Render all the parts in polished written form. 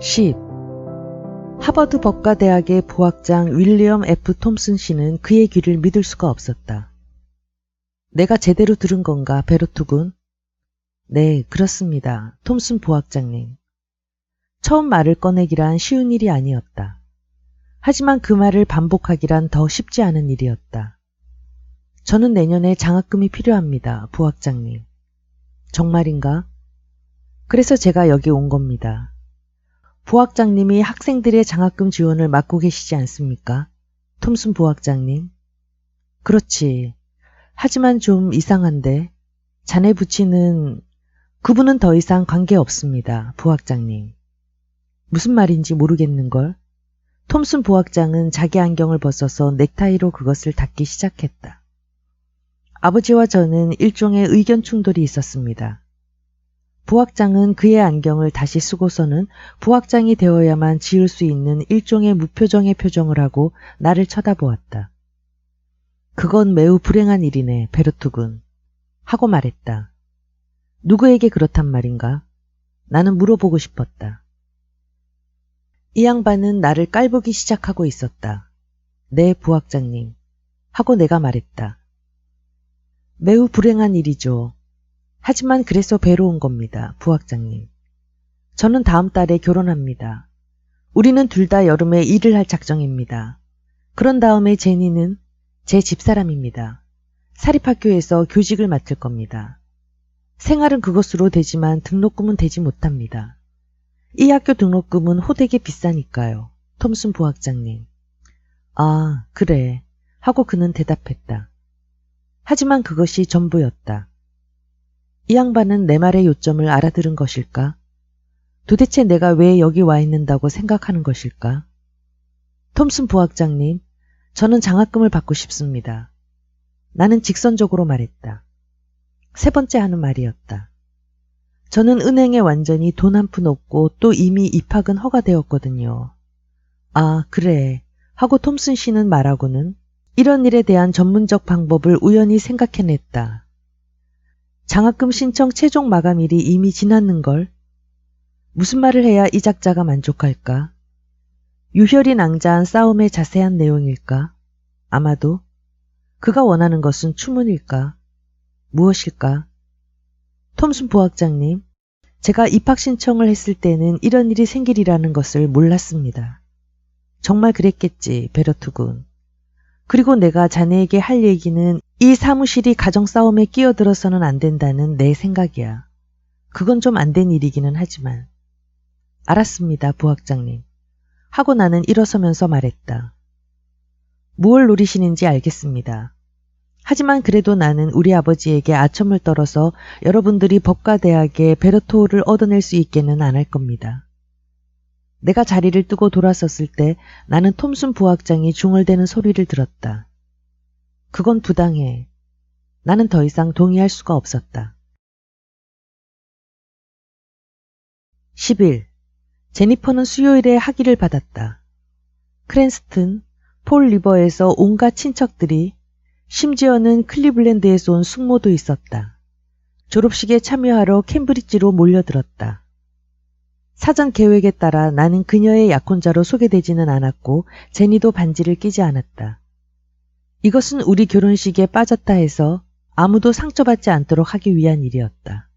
10. 하버드 법과대학의 부학장 윌리엄 F. 톰슨 씨는 그의 귀를 믿을 수가 없었다. 내가 제대로 들은 건가, 베로투 군? 네, 그렇습니다. 톰슨 부학장님. 처음 말을 꺼내기란 쉬운 일이 아니었다. 하지만 그 말을 반복하기란 더 쉽지 않은 일이었다. 저는 내년에 장학금이 필요합니다, 부학장님. 정말인가? 그래서 제가 여기 온 겁니다. 부학장님이 학생들의 장학금 지원을 맡고 계시지 않습니까? 톰슨 부학장님. 그렇지. 하지만 좀 이상한데 자네 부친은 그분은 더 이상 관계없습니다, 부학장님. 무슨 말인지 모르겠는걸. 톰슨 부학장은 자기 안경을 벗어서 넥타이로 그것을 닫기 시작했다. 아버지와 저는 일종의 의견 충돌이 있었습니다. 부학장은 그의 안경을 다시 쓰고서는 부학장이 되어야만 지을 수 있는 일종의 무표정의 표정을 하고 나를 쳐다보았다. 그건 매우 불행한 일이네, 베르투 군. 하고 말했다. 누구에게 그렇단 말인가? 나는 물어보고 싶었다. 이 양반은 나를 깔보기 시작하고 있었다. 네, 부학장님. 하고 내가 말했다. 매우 불행한 일이죠. 하지만 그래서 뵈러 온 겁니다, 부학장님. 저는 다음 달에 결혼합니다. 우리는 둘 다 여름에 일을 할 작정입니다. 그런 다음에 제니는 제 집사람입니다. 사립학교에서 교직을 맡을 겁니다. 생활은 그것으로 되지만 등록금은 되지 못합니다. 이 학교 등록금은 호되게 비싸니까요. 톰슨 부학장님. 아, 그래. 하고 그는 대답했다. 하지만 그것이 전부였다. 이 양반은 내 말의 요점을 알아들은 것일까? 도대체 내가 왜 여기 와 있는다고 생각하는 것일까? 톰슨 부학장님, 저는 장학금을 받고 싶습니다. 나는 직선적으로 말했다. 세 번째 하는 말이었다. 저는 은행에 완전히 돈 한 푼 없고 또 이미 입학은 허가되었거든요. 아, 그래. 하고 톰슨 씨는 말하고는 이런 일에 대한 전문적 방법을 우연히 생각해냈다. 장학금 신청 최종 마감일이 이미 지났는걸. 무슨 말을 해야 이 작자가 만족할까? 유혈이 낭자한 싸움의 자세한 내용일까? 아마도. 그가 원하는 것은 추문일까? 무엇일까? 톰슨 부학장님, 제가 입학 신청을 했을 때는 이런 일이 생기리라는 것을 몰랐습니다. 정말 그랬겠지, 베러투 군. 그리고 내가 자네에게 할 얘기는 이 사무실이 가정싸움에 끼어들어서는 안 된다는 내 생각이야. 그건 좀 안 된 일이기는 하지만. 알았습니다, 부학장님. 하고 나는 일어서면서 말했다. 무얼 노리시는지 알겠습니다. 하지만 그래도 나는 우리 아버지에게 아첨을 떨어서 여러분들이 법과대학에 베르토를 얻어낼 수 있게는 안 할 겁니다. 내가 자리를 뜨고 돌아섰을 때 나는 톰슨 부학장이 중얼대는 소리를 들었다. 그건 부당해. 나는 더 이상 동의할 수가 없었다. 10일. 제니퍼는 수요일에 학위를 받았다. 크랜스튼, 폴 리버에서 온갖 친척들이, 심지어는 클리블랜드에서 온 숙모도 있었다. 졸업식에 참여하러 캠브리지로 몰려들었다. 사전 계획에 따라 나는 그녀의 약혼자로 소개되지는 않았고 제니도 반지를 끼지 않았다. 이것은 우리 결혼식에 빠졌다 해서 아무도 상처받지 않도록 하기 위한 일이었다.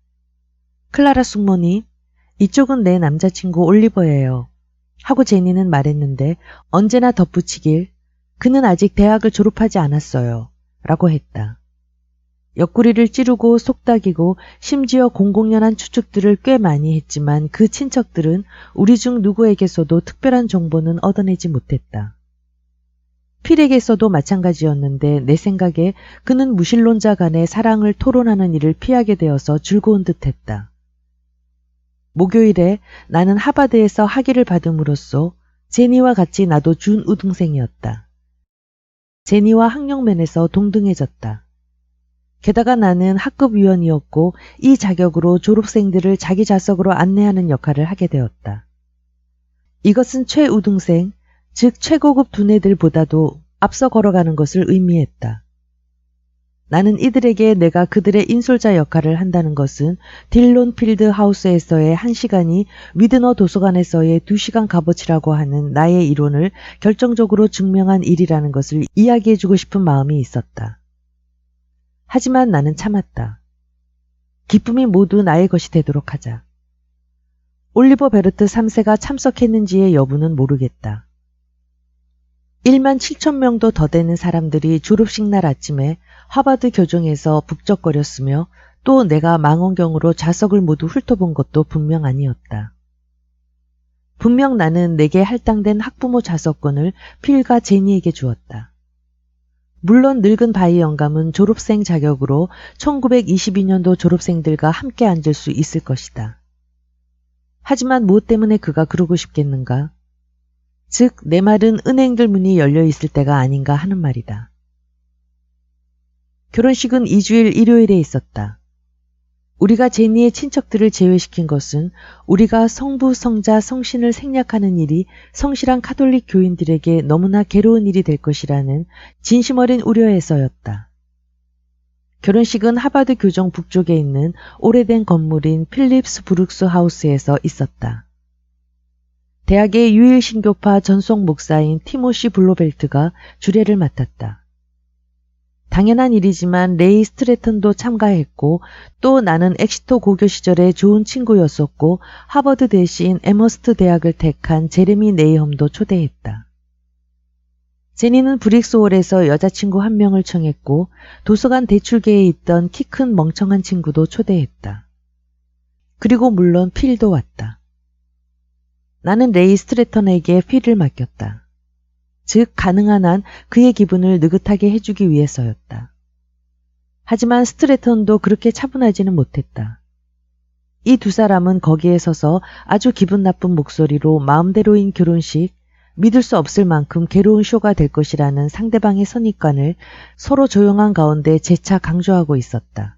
클라라 숙모님, 이쪽은 내 남자친구 올리버예요. 하고 제니는 말했는데 언제나 덧붙이길 그는 아직 대학을 졸업하지 않았어요. 라고 했다. 옆구리를 찌르고 속닥이고 심지어 공공연한 추측들을 꽤 많이 했지만 그 친척들은 우리 중 누구에게서도 특별한 정보는 얻어내지 못했다. 필에게서도 마찬가지였는데 내 생각에 그는 무신론자 간의 사랑을 토론하는 일을 피하게 되어서 즐거운 듯했다. 목요일에 나는 하버드에서 학위를 받음으로써 제니와 같이 나도 준우등생이었다. 제니와 학력면에서 동등해졌다. 게다가 나는 학급위원이었고 이 자격으로 졸업생들을 자기 좌석으로 안내하는 역할을 하게 되었다. 이것은 최우등생, 즉 최고급 두뇌들보다도 앞서 걸어가는 것을 의미했다. 나는 이들에게 내가 그들의 인솔자 역할을 한다는 것은 딜론 필드 하우스에서의 1시간이 위드너 도서관에서의 2시간 값어치라고 하는 나의 이론을 결정적으로 증명한 일이라는 것을 이야기해주고 싶은 마음이 있었다. 하지만 나는 참았다. 기쁨이 모두 나의 것이 되도록 하자. 올리버 베르트 3세가 참석했는지의 여부는 모르겠다. 1만 7천 명도 더 되는 사람들이 졸업식 날 아침에 하버드 교정에서 북적거렸으며 또 내가 망원경으로 좌석을 모두 훑어본 것도 분명 아니었다. 분명 나는 내게 할당된 학부모 좌석권을 필과 제니에게 주었다. 물론 늙은 바이 영감은 졸업생 자격으로 1922년도 졸업생들과 함께 앉을 수 있을 것이다. 하지만 무엇 때문에 그가 그러고 싶겠는가? 즉, 내 말은 은행들 문이 열려 있을 때가 아닌가 하는 말이다. 결혼식은 2주일 일요일에 있었다. 우리가 제니의 친척들을 제외시킨 것은 우리가 성부, 성자, 성신을 생략하는 일이 성실한 카톨릭 교인들에게 너무나 괴로운 일이 될 것이라는 진심 어린 우려에서였다. 결혼식은 하버드 교정 북쪽에 있는 오래된 건물인 필립스 브룩스 하우스에서 있었다. 대학의 유일 신교파 전속 목사인 티모시 블로벨트가 주례를 맡았다. 당연한 일이지만 레이 스트래턴도 참가했고 또 나는 엑시터 고교 시절의 좋은 친구였었고 하버드 대신 에머스트 대학을 택한 제레미 네이험도 초대했다. 제니는 브릭스홀에서 여자친구 한 명을 청했고 도서관 대출계에 있던 키 큰 멍청한 친구도 초대했다. 그리고 물론 필도 왔다. 나는 레이 스트래턴에게 필을 맡겼다. 즉 가능한 한 그의 기분을 느긋하게 해주기 위해서였다. 하지만 스트래턴도 그렇게 차분하지는 못했다. 이 두 사람은 거기에 서서 아주 기분 나쁜 목소리로 마음대로인 결혼식, 믿을 수 없을 만큼 괴로운 쇼가 될 것이라는 상대방의 선입관을 서로 조용한 가운데 재차 강조하고 있었다.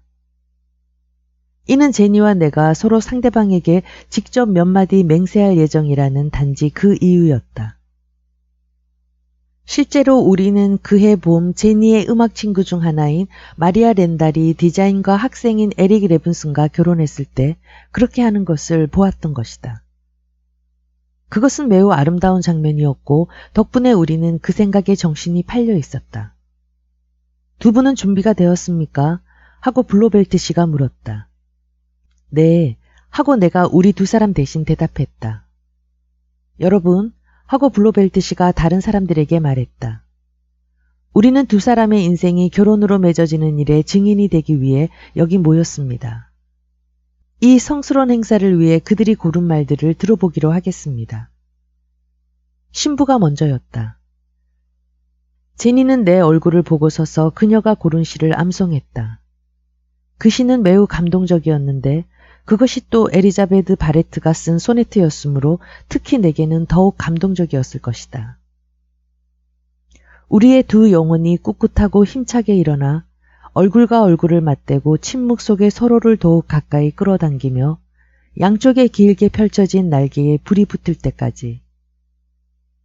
이는 제니와 내가 서로 상대방에게 직접 몇 마디 맹세할 예정이라는 단지 그 이유였다. 실제로 우리는 그해 봄 제니의 음악 친구 중 하나인 마리아 렌달이 디자인과 학생인 에릭 레븐슨과 결혼했을 때 그렇게 하는 것을 보았던 것이다. 그것은 매우 아름다운 장면이었고 덕분에 우리는 그 생각에 정신이 팔려 있었다. 두 분은 준비가 되었습니까? 하고 블로벨트 씨가 물었다. 네, 하고 내가 우리 두 사람 대신 대답했다. 여러분, 하고 블로벨트 씨가 다른 사람들에게 말했다. 우리는 두 사람의 인생이 결혼으로 맺어지는 일에 증인이 되기 위해 여기 모였습니다. 이 성스러운 행사를 위해 그들이 고른 말들을 들어보기로 하겠습니다. 신부가 먼저였다. 제니는 내 얼굴을 보고 서서 그녀가 고른 시를 암송했다. 그 시는 매우 감동적이었는데 그것이 또 엘리자베드 바레트가 쓴 소네트였으므로 특히 내게는 더욱 감동적이었을 것이다. 우리의 두 영혼이 꿋꿋하고 힘차게 일어나 얼굴과 얼굴을 맞대고 침묵 속에 서로를 더욱 가까이 끌어당기며 양쪽에 길게 펼쳐진 날개에 불이 붙을 때까지.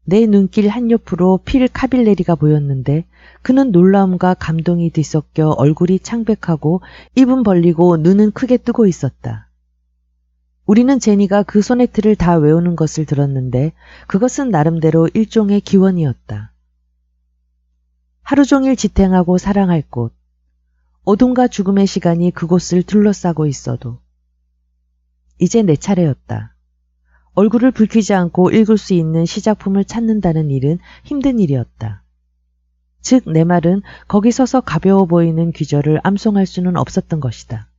내 눈길 한옆으로 필 카빌레리가 보였는데 그는 놀라움과 감동이 뒤섞여 얼굴이 창백하고 입은 벌리고 눈은 크게 뜨고 있었다. 우리는 제니가 그 소네트를 다 외우는 것을 들었는데 그것은 나름대로 일종의 기원이었다. 하루 종일 지탱하고 사랑할 곳, 어둠과 죽음의 시간이 그곳을 둘러싸고 있어도. 이제 내 차례였다. 얼굴을 붉히지 않고 읽을 수 있는 시작품을 찾는다는 일은 힘든 일이었다. 즉, 내 말은 거기 서서 가벼워 보이는 귀절을 암송할 수는 없었던 것이다.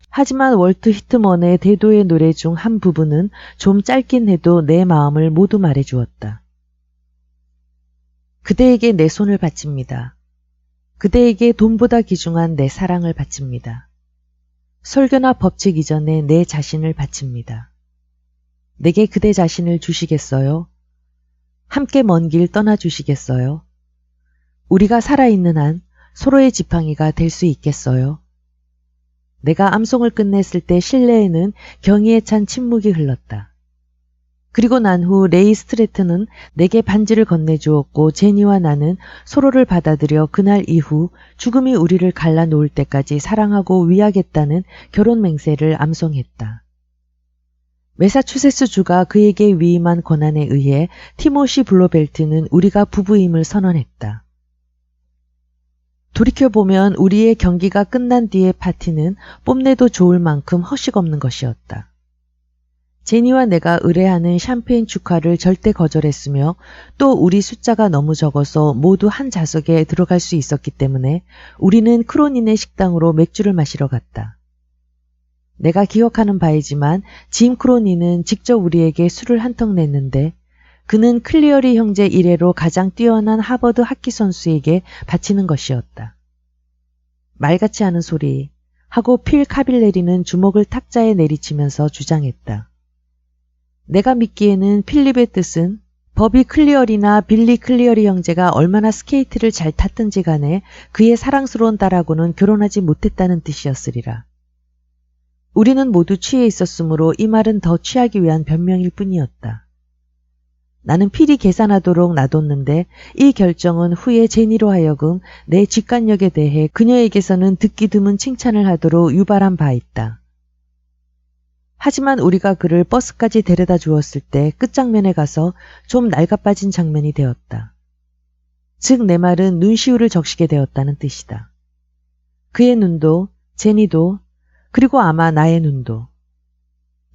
하지만 월트 히트먼의 대도의 노래 중 한 부분은 좀 짧긴 해도 내 마음을 모두 말해주었다. 그대에게 내 손을 바칩니다. 그대에게 돈보다 귀중한 내 사랑을 바칩니다. 설교나 법칙 이전에 내 자신을 바칩니다. 내게 그대 자신을 주시겠어요? 함께 먼 길 떠나주시겠어요? 우리가 살아있는 한 서로의 지팡이가 될 수 있겠어요? 내가 암송을 끝냈을 때 실내에는 경의에 찬 침묵이 흘렀다. 그리고 난 후 레이 스트래튼은 내게 반지를 건네주었고 제니와 나는 서로를 받아들여 그날 이후 죽음이 우리를 갈라놓을 때까지 사랑하고 위하겠다는 결혼 맹세를 암송했다. 매사추세츠주가 그에게 위임한 권한에 의해 티모시 블로벨트는 우리가 부부임을 선언했다. 돌이켜보면 우리의 경기가 끝난 뒤의 파티는 뽐내도 좋을 만큼 허식없는 것이었다. 제니와 내가 의뢰하는 샴페인 축하를 절대 거절했으며 또 우리 숫자가 너무 적어서 모두 한 좌석에 들어갈 수 있었기 때문에 우리는 크로닌의 식당으로 맥주를 마시러 갔다. 내가 기억하는 바이지만 짐 크로니는 직접 우리에게 술을 한턱 냈는데 그는 클리어리 형제 이래로 가장 뛰어난 하버드 하키 선수에게 바치는 것이었다. 말같지 않은 소리 하고 필 카빌레리는 주먹을 탁자에 내리치면서 주장했다. 내가 믿기에는 필립의 뜻은 버비 클리어리나 빌리 클리어리 형제가 얼마나 스케이트를 잘 탔든지 간에 그의 사랑스러운 딸하고는 결혼하지 못했다는 뜻이었으리라. 우리는 모두 취해 있었으므로 이 말은 더 취하기 위한 변명일 뿐이었다. 나는 필히 계산하도록 놔뒀는데 이 결정은 후에 제니로 하여금 내 직관력에 대해 그녀에게서는 듣기 드문 칭찬을 하도록 유발한 바 있다. 하지만 우리가 그를 버스까지 데려다 주었을 때 끝장면에 가서 좀 낡아빠진 장면이 되었다. 즉 내 말은 눈시울을 적시게 되었다는 뜻이다. 그의 눈도, 제니도, 그리고 아마 나의 눈도.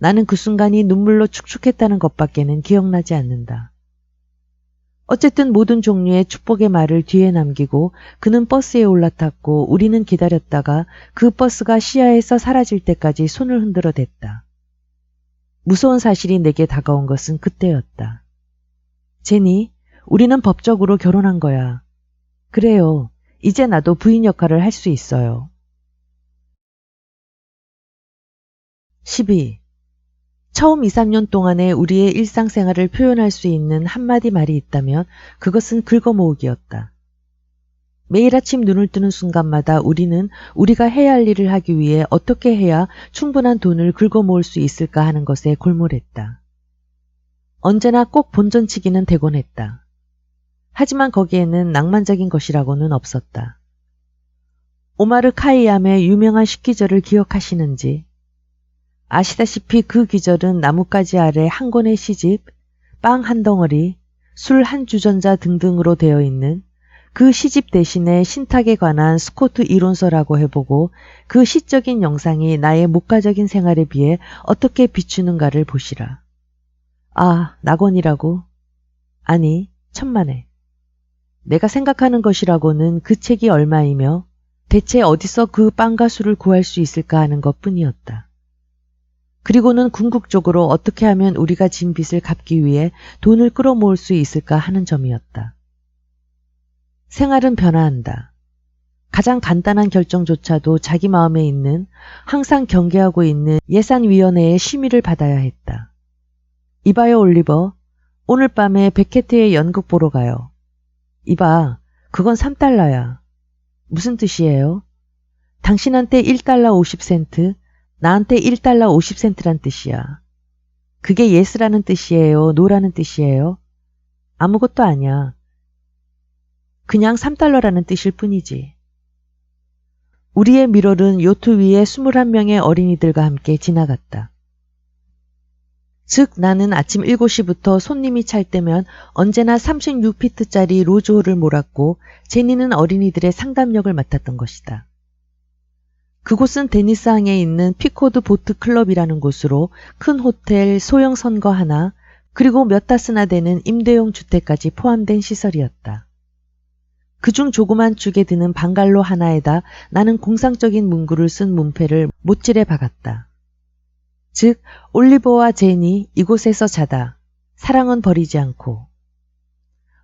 나는 그 순간이 눈물로 축축했다는 것밖에는 기억나지 않는다. 어쨌든 모든 종류의 축복의 말을 뒤에 남기고 그는 버스에 올라탔고 우리는 기다렸다가 그 버스가 시야에서 사라질 때까지 손을 흔들어 댔다. 무서운 사실이 내게 다가온 것은 그때였다. 제니, 우리는 법적으로 결혼한 거야. 그래요. 이제 나도 부인 역할을 할 수 있어요. 12. 처음 2, 3년 동안의 우리의 일상생활을 표현할 수 있는 한마디 말이 있다면 그것은 긁어모으기였다. 매일 아침 눈을 뜨는 순간마다 우리는 우리가 해야 할 일을 하기 위해 어떻게 해야 충분한 돈을 긁어모을 수 있을까 하는 것에 골몰했다. 언제나 꼭 본전치기는 되곤 했다. 하지만 거기에는 낭만적인 것이라고는 없었다. 오마르 카이암의 유명한 식기절을 기억하시는지? 아시다시피 그 귀절은 나뭇가지 아래 한 권의 시집, 빵 한 덩어리, 술 한 주전자 등등으로 되어 있는 그 시집 대신에 신탁에 관한 스코트 이론서라고 해보고 그 시적인 영상이 나의 목가적인 생활에 비해 어떻게 비추는가를 보시라. 아, 낙원이라고? 아니, 천만에. 내가 생각하는 것이라고는 그 책이 얼마이며 대체 어디서 그 빵과 술을 구할 수 있을까 하는 것뿐이었다. 그리고는 궁극적으로 어떻게 하면 우리가 진 빚을 갚기 위해 돈을 끌어모을 수 있을까 하는 점이었다. 생활은 변화한다. 가장 간단한 결정조차도 자기 마음에 있는 항상 경계하고 있는 예산위원회의 심의를 받아야 했다. 이봐요 올리버, 오늘 밤에 베케트의 연극 보러 가요. 이봐, 그건 3달러야. 무슨 뜻이에요? 당신한테 1달러 50센트, 나한테 1달러 50센트란 뜻이야. 그게 예스라는 뜻이에요? 노라는 뜻이에요? 아무것도 아니야. 그냥 3달러라는 뜻일 뿐이지. 우리의 미럴은 요트 위에 21명의 어린이들과 함께 지나갔다. 즉 나는 아침 7시부터 손님이 찰 때면 언제나 36피트짜리 로즈홀을 몰았고 제니는 어린이들의 상담역을 맡았던 것이다. 그곳은 데니스항에 있는 피코드 보트 클럽이라는 곳으로 큰 호텔, 소형 선거 하나, 그리고 몇 다스나 되는 임대용 주택까지 포함된 시설이었다. 그중 조그만 축에 드는 방갈로 하나에다 나는 공상적인 문구를 쓴 문패를 못질해 박았다. 즉, 올리버와 제니 이곳에서 자다. 사랑은 버리지 않고.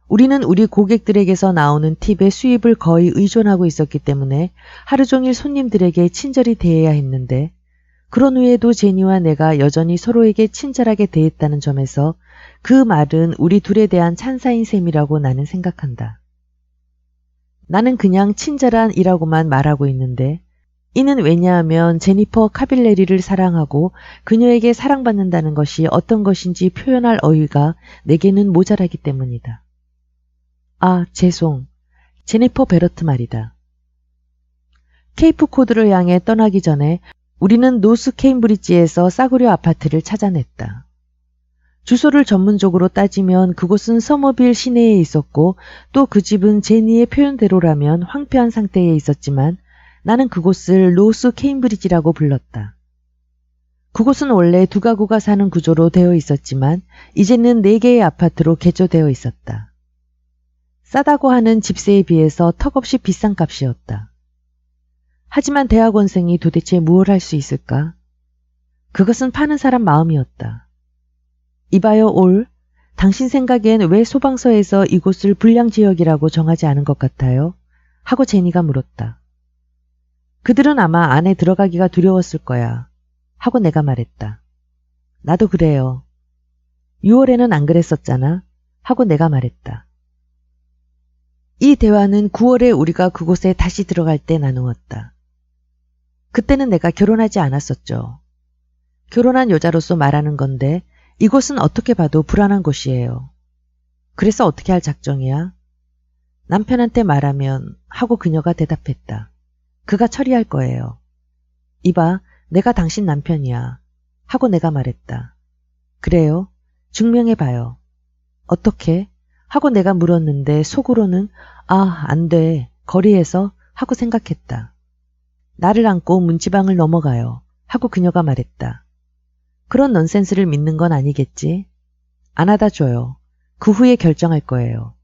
우리는 우리 고객들에게서 나오는 팁의 수입을 거의 의존하고 있었기 때문에 하루 종일 손님들에게 친절히 대해야 했는데 그런 후에도 제니와 내가 여전히 서로에게 친절하게 대했다는 점에서 그 말은 우리 둘에 대한 찬사인 셈이라고 나는 생각한다. 나는 그냥 친절한이라고만 말하고 있는데 이는 왜냐하면 제니퍼 카빌레리를 사랑하고 그녀에게 사랑받는다는 것이 어떤 것인지 표현할 어휘가 내게는 모자라기 때문이다. 아, 죄송. 제니퍼 베러트 말이다. 케이프 코드를 향해 떠나기 전에 우리는 노스 케임브리지에서 싸구려 아파트를 찾아냈다. 주소를 전문적으로 따지면 그곳은 서머빌 시내에 있었고 또 그 집은 제니의 표현대로라면 황폐한 상태에 있었지만 나는 그곳을 노스 케임브리지라고 불렀다. 그곳은 원래 두 가구가 사는 구조로 되어 있었지만 이제는 4개의 아파트로 개조되어 있었다. 싸다고 하는 집세에 비해서 턱없이 비싼 값이었다. 하지만 대학원생이 도대체 무엇을 할 수 있을까? 그것은 파는 사람 마음이었다. 이봐요, 올. 당신 생각엔 왜 소방서에서 이곳을 불량지역이라고 정하지 않은 것 같아요? 하고 제니가 물었다. 그들은 아마 안에 들어가기가 두려웠을 거야. 하고 내가 말했다. 나도 그래요. 6월에는 안 그랬었잖아. 하고 내가 말했다. 이 대화는 9월에 우리가 그곳에 다시 들어갈 때 나누었다. 그때는 내가 결혼하지 않았었죠. 결혼한 여자로서 말하는 건데 이곳은 어떻게 봐도 불안한 곳이에요. 그래서 어떻게 할 작정이야? 남편한테 말하면 하고 그녀가 대답했다. 그가 처리할 거예요. 이봐, 내가 당신 남편이야. 하고 내가 말했다. 그래요? 증명해봐요. 어떻게? 하고 내가 물었는데 속으로는 아, 안 돼. 거리에서? 하고 생각했다. 나를 안고 문지방을 넘어가요. 하고 그녀가 말했다. 그런 넌센스를 믿는 건 아니겠지? 안아다 줘요. 그 후에 결정할 거예요.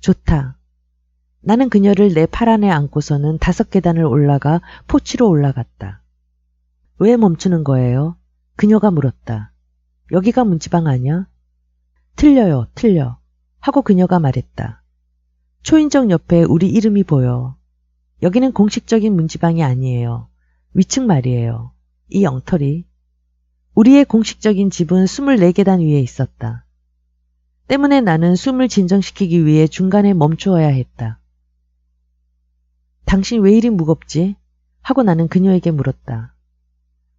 좋다. 나는 그녀를 내 팔 안에 안고서는 5계단을 올라가 포치로 올라갔다. 왜 멈추는 거예요? 그녀가 물었다. 여기가 문지방 아니야? 틀려요, 틀려. 하고 그녀가 말했다. 초인종 옆에 우리 이름이 보여. 여기는 공식적인 문지방이 아니에요. 위층 말이에요. 이 엉터리. 우리의 공식적인 집은 24계단 위에 있었다. 때문에 나는 숨을 진정시키기 위해 중간에 멈추어야 했다. 당신 왜 이리 무겁지? 하고 나는 그녀에게 물었다.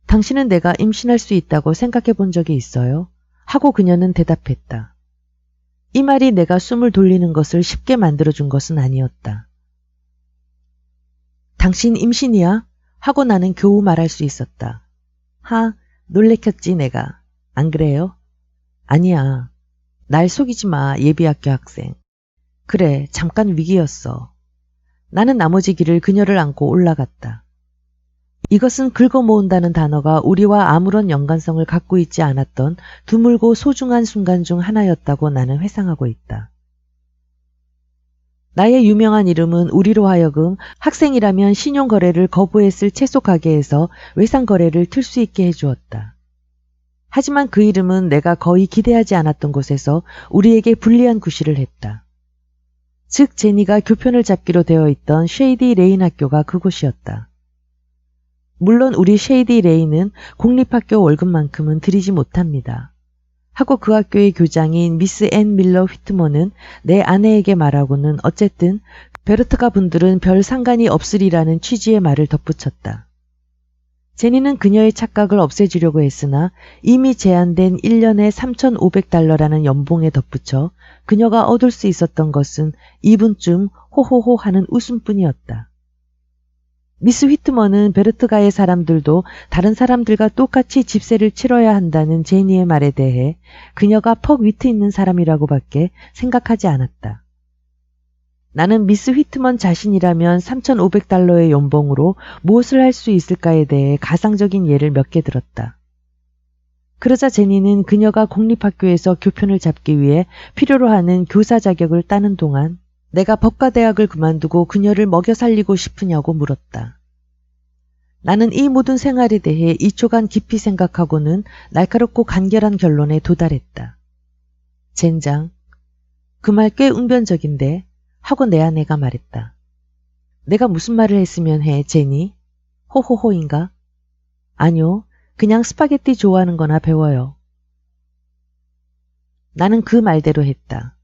당신은 내가 임신할 수 있다고 생각해 본 적이 있어요? 하고 그녀는 대답했다. 이 말이 내가 숨을 돌리는 것을 쉽게 만들어준 것은 아니었다. 당신 임신이야? 하고 나는 겨우 말할 수 있었다. 하, 놀래켰지 내가. 안 그래요? 아니야. 날 속이지 마, 예비학교 학생. 그래, 잠깐 위기였어. 나는 나머지 길을 그녀를 안고 올라갔다. 이것은 긁어모은다는 단어가 우리와 아무런 연관성을 갖고 있지 않았던 드물고 소중한 순간 중 하나였다고 나는 회상하고 있다. 나의 유명한 이름은 우리로 하여금 학생이라면 신용거래를 거부했을 채소 가게에서 외상거래를 틀 수 있게 해주었다. 하지만 그 이름은 내가 거의 기대하지 않았던 곳에서 우리에게 불리한 구실을 했다. 즉 제니가 교편을 잡기로 되어 있던 쉐이디 레인 학교가 그곳이었다. 물론 우리 쉐이디 레인은 공립학교 월급만큼은 드리지 못합니다. 하고 그 학교의 교장인 미스 앤 밀러 휘트먼은 내 아내에게 말하고는 어쨌든 베르트가 분들은 별 상관이 없으리라는 취지의 말을 덧붙였다. 제니는 그녀의 착각을 없애주려고 했으나 이미 제한된 1년에 3,500달러라는 연봉에 덧붙여 그녀가 얻을 수 있었던 것은 2분쯤 호호호 하는 웃음뿐이었다. 미스 휘트먼은 베르트가의 사람들도 다른 사람들과 똑같이 집세를 치러야 한다는 제니의 말에 대해 그녀가 퍽 위트 있는 사람이라고밖에 생각하지 않았다. 나는 미스 휘트먼 자신이라면 3,500달러의 연봉으로 무엇을 할 수 있을까에 대해 가상적인 예를 몇 개 들었다. 그러자 제니는 그녀가 공립학교에서 교편을 잡기 위해 필요로 하는 교사 자격을 따는 동안 내가 법과대학을 그만두고 그녀를 먹여 살리고 싶으냐고 물었다. 나는 이 모든 생활에 대해 2초간 깊이 생각하고는 날카롭고 간결한 결론에 도달했다. 젠장, 그 말 꽤 웅변적인데 하고 내 아내가 말했다. 내가 무슨 말을 했으면 해, 제니? 호호호인가? 아니요, 그냥 스파게티 좋아하는 거나 배워요. 나는 그 말대로 했다.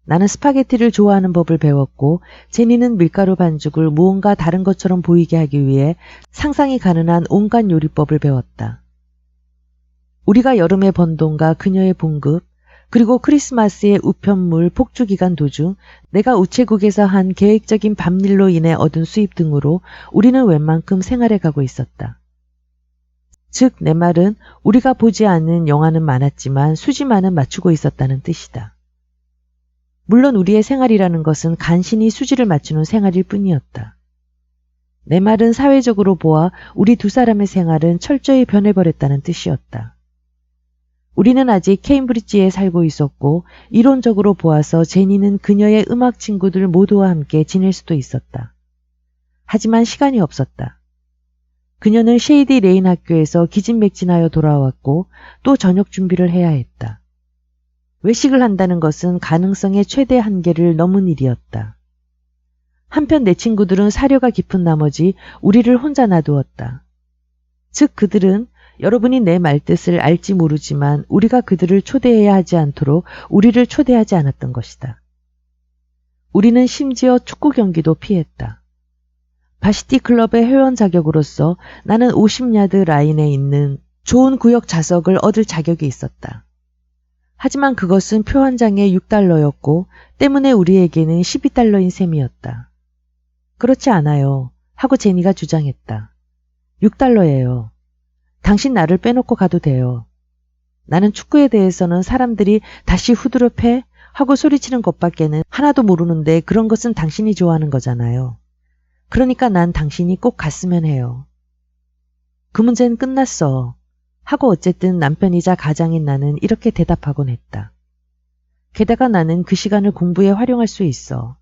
나는 스파게티를 좋아하는 법을 배웠고 제니는 밀가루 반죽을 무언가 다른 것처럼 보이게 하기 위해 상상이 가능한 온갖 요리법을 배웠다. 우리가 여름에 번 돈과 그녀의 봉급, 그리고 크리스마스의 우편물 폭주 기간 도중 내가 우체국에서 한 계획적인 밤일로 인해 얻은 수입 등으로 우리는 웬만큼 생활해 가고 있었다. 즉, 내 말은 우리가 보지 않는 영화는 많았지만 수지만은 맞추고 있었다는 뜻이다. 물론 우리의 생활이라는 것은 간신히 수지를 맞추는 생활일 뿐이었다. 내 말은 사회적으로 보아 우리 두 사람의 생활은 철저히 변해버렸다는 뜻이었다. 우리는 아직 케임브리지에 살고 있었고 이론적으로 보아서 제니는 그녀의 음악 친구들 모두와 함께 지낼 수도 있었다. 하지만 시간이 없었다. 그녀는 쉐이디 레인 학교에서 기진맥진하여 돌아왔고 또 저녁 준비를 해야 했다. 외식을 한다는 것은 가능성의 최대 한계를 넘은 일이었다. 한편 내 친구들은 사려가 깊은 나머지 우리를 혼자 놔두었다. 즉 그들은 여러분이 내 말뜻을 알지 모르지만 우리가 그들을 초대해야 하지 않도록 우리를 초대하지 않았던 것이다. 우리는 심지어 축구 경기도 피했다. 바시티 클럽의 회원 자격으로서 나는 50야드 라인에 있는 좋은 구역 좌석을 얻을 자격이 있었다. 하지만 그것은 표 한 장에 $6였고 때문에 우리에게는 $12인 셈이었다. 그렇지 않아요. 하고 제니가 주장했다. $6예요. 당신 나를 빼놓고 가도 돼요. 나는 축구에 대해서는 사람들이 다시 후드럽 해? 하고 소리치는 것밖에는 하나도 모르는데 그런 것은 당신이 좋아하는 거잖아요. 그러니까 난 당신이 꼭 갔으면 해요. 그 문제는 끝났어. 하고 어쨌든 남편이자 가장인 나는 이렇게 대답하곤 했다. 게다가 나는 그 시간을 공부에 활용할 수 있어.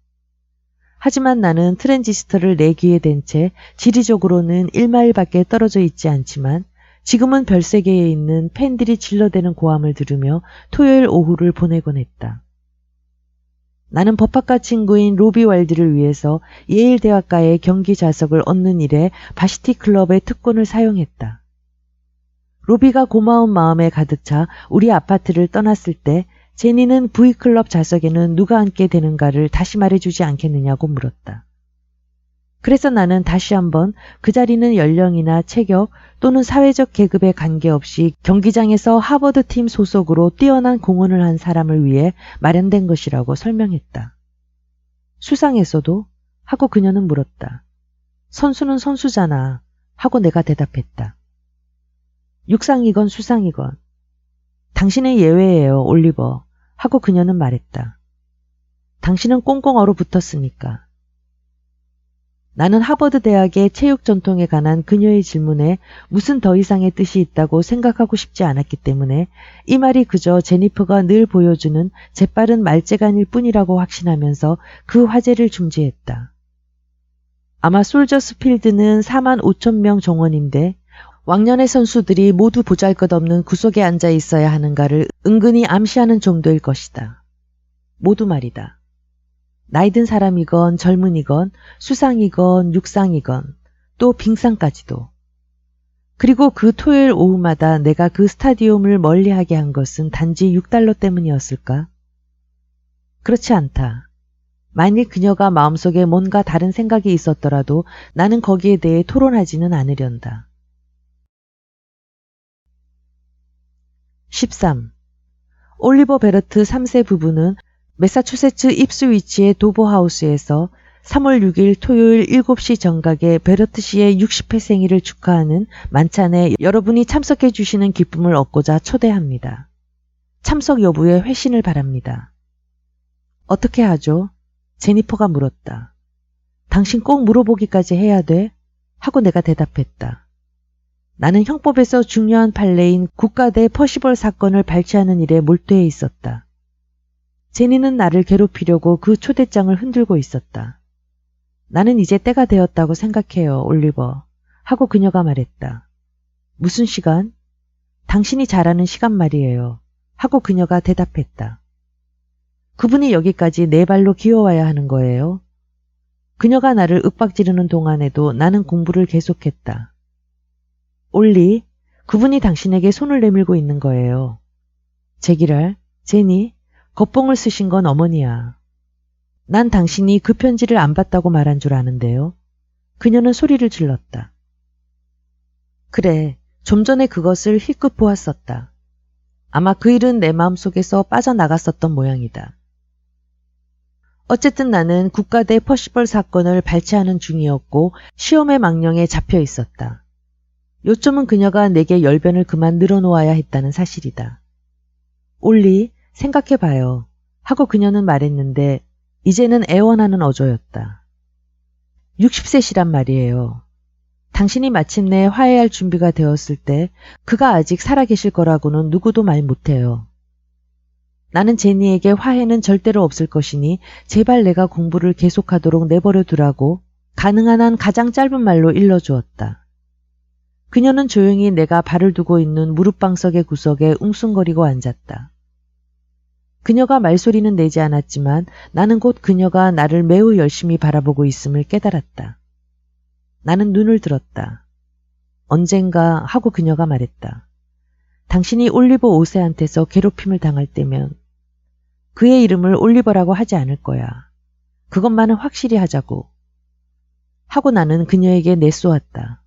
하지만 나는 트랜지스터를 내 귀에 댄 채 지리적으로는 1마일밖에 떨어져 있지 않지만 지금은 별세계에 있는 팬들이 질러대는 고함을 들으며 토요일 오후를 보내곤 했다. 나는 법학과 친구인 로비 왈드를 위해서 예일 대학가의 경기 좌석을 얻는 일에 바시티 클럽의 특권을 사용했다. 로비가 고마운 마음에 가득 차 우리 아파트를 떠났을 때 제니는 V클럽 좌석에는 누가 앉게 되는가를 다시 말해주지 않겠느냐고 물었다. 그래서 나는 다시 한번 그 자리는 연령이나 체격 또는 사회적 계급에 관계없이 경기장에서 하버드 팀 소속으로 뛰어난 공헌을 한 사람을 위해 마련된 것이라고 설명했다. 수상했어도? 하고 그녀는 물었다. 선수는 선수잖아. 하고 내가 대답했다. 육상이건 수상이건. 당신은 예외예요, 올리버. 하고 그녀는 말했다. 당신은 꽁꽁 얼어붙었으니까. 나는 하버드 대학의 체육 전통에 관한 그녀의 질문에 무슨 더 이상의 뜻이 있다고 생각하고 싶지 않았기 때문에 이 말이 그저 제니퍼가 늘 보여주는 재빠른 말재간일 뿐이라고 확신하면서 그 화제를 중지했다. 아마 솔저스 필드는 45,000명 정원인데 왕년의 선수들이 모두 보잘것없는 구석에 앉아 있어야 하는가를 은근히 암시하는 정도일 것이다. 모두 말이다. 나이든 사람이건 젊은이건 수상이건 육상이건 또 빙상까지도. 그리고 그 토요일 오후마다 내가 그 스타디움을 멀리하게 한 것은 단지 $6 때문이었을까? 그렇지 않다. 만일 그녀가 마음속에 뭔가 다른 생각이 있었더라도 나는 거기에 대해 토론하지는 않으련다. 13. 올리버 베러트 3세 부부는 매사추세츠 입스위치의 도보하우스에서 3월 6일 토요일 7시 정각에 베러트 씨의 60회 생일을 축하하는 만찬에 여러분이 참석해 주시는 기쁨을 얻고자 초대합니다. 참석 여부에 회신을 바랍니다. 어떻게 하죠? 제니퍼가 물었다. 당신 꼭 물어보기까지 해야 돼? 하고 내가 대답했다. 나는 형법에서 중요한 판례인 국가대 퍼시벌 사건을 발췌하는 일에 몰두해 있었다. 제니는 나를 괴롭히려고 그 초대장을 흔들고 있었다. 나는 이제 때가 되었다고 생각해요, 올리버. 하고 그녀가 말했다. 무슨 시간? 당신이 잘 아는 시간 말이에요. 하고 그녀가 대답했다. 그분이 여기까지 네 발로 기어와야 하는 거예요. 그녀가 나를 윽박지르는 동안에도 나는 공부를 계속했다. 올리, 그분이 당신에게 손을 내밀고 있는 거예요. 제기랄, 제니, 겉봉을 쓰신 건 어머니야. 난 당신이 그 편지를 안 봤다고 말한 줄 아는데요. 그녀는 소리를 질렀다. 그래, 좀 전에 그것을 힐끗 보았었다. 아마 그 일은 내 마음속에서 빠져나갔었던 모양이다. 어쨌든 나는 국가대 퍼시벌 사건을 발췌하는 중이었고 시험의 망령에 잡혀 있었다. 요점은 그녀가 내게 열변을 그만 늘어놓아야 했다는 사실이다. 올리, 생각해봐요. 하고 그녀는 말했는데 이제는 애원하는 어조였다. 60세시란 말이에요. 당신이 마침내 화해할 준비가 되었을 때 그가 아직 살아계실 거라고는 누구도 말 못해요. 나는 제니에게 화해는 절대로 없을 것이니 제발 내가 공부를 계속하도록 내버려 두라고 가능한 한 가장 짧은 말로 일러주었다. 그녀는 조용히 내가 발을 두고 있는 무릎방석의 구석에 웅숭거리고 앉았다. 그녀가 말소리는 내지 않았지만 나는 곧 그녀가 나를 매우 열심히 바라보고 있음을 깨달았다. 나는 눈을 들었다. 언젠가 하고 그녀가 말했다. 당신이 올리버 5세한테서 괴롭힘을 당할 때면 그의 이름을 올리버라고 하지 않을 거야. 그것만은 확실히 하자고. 하고 나는 그녀에게 내쏘았다.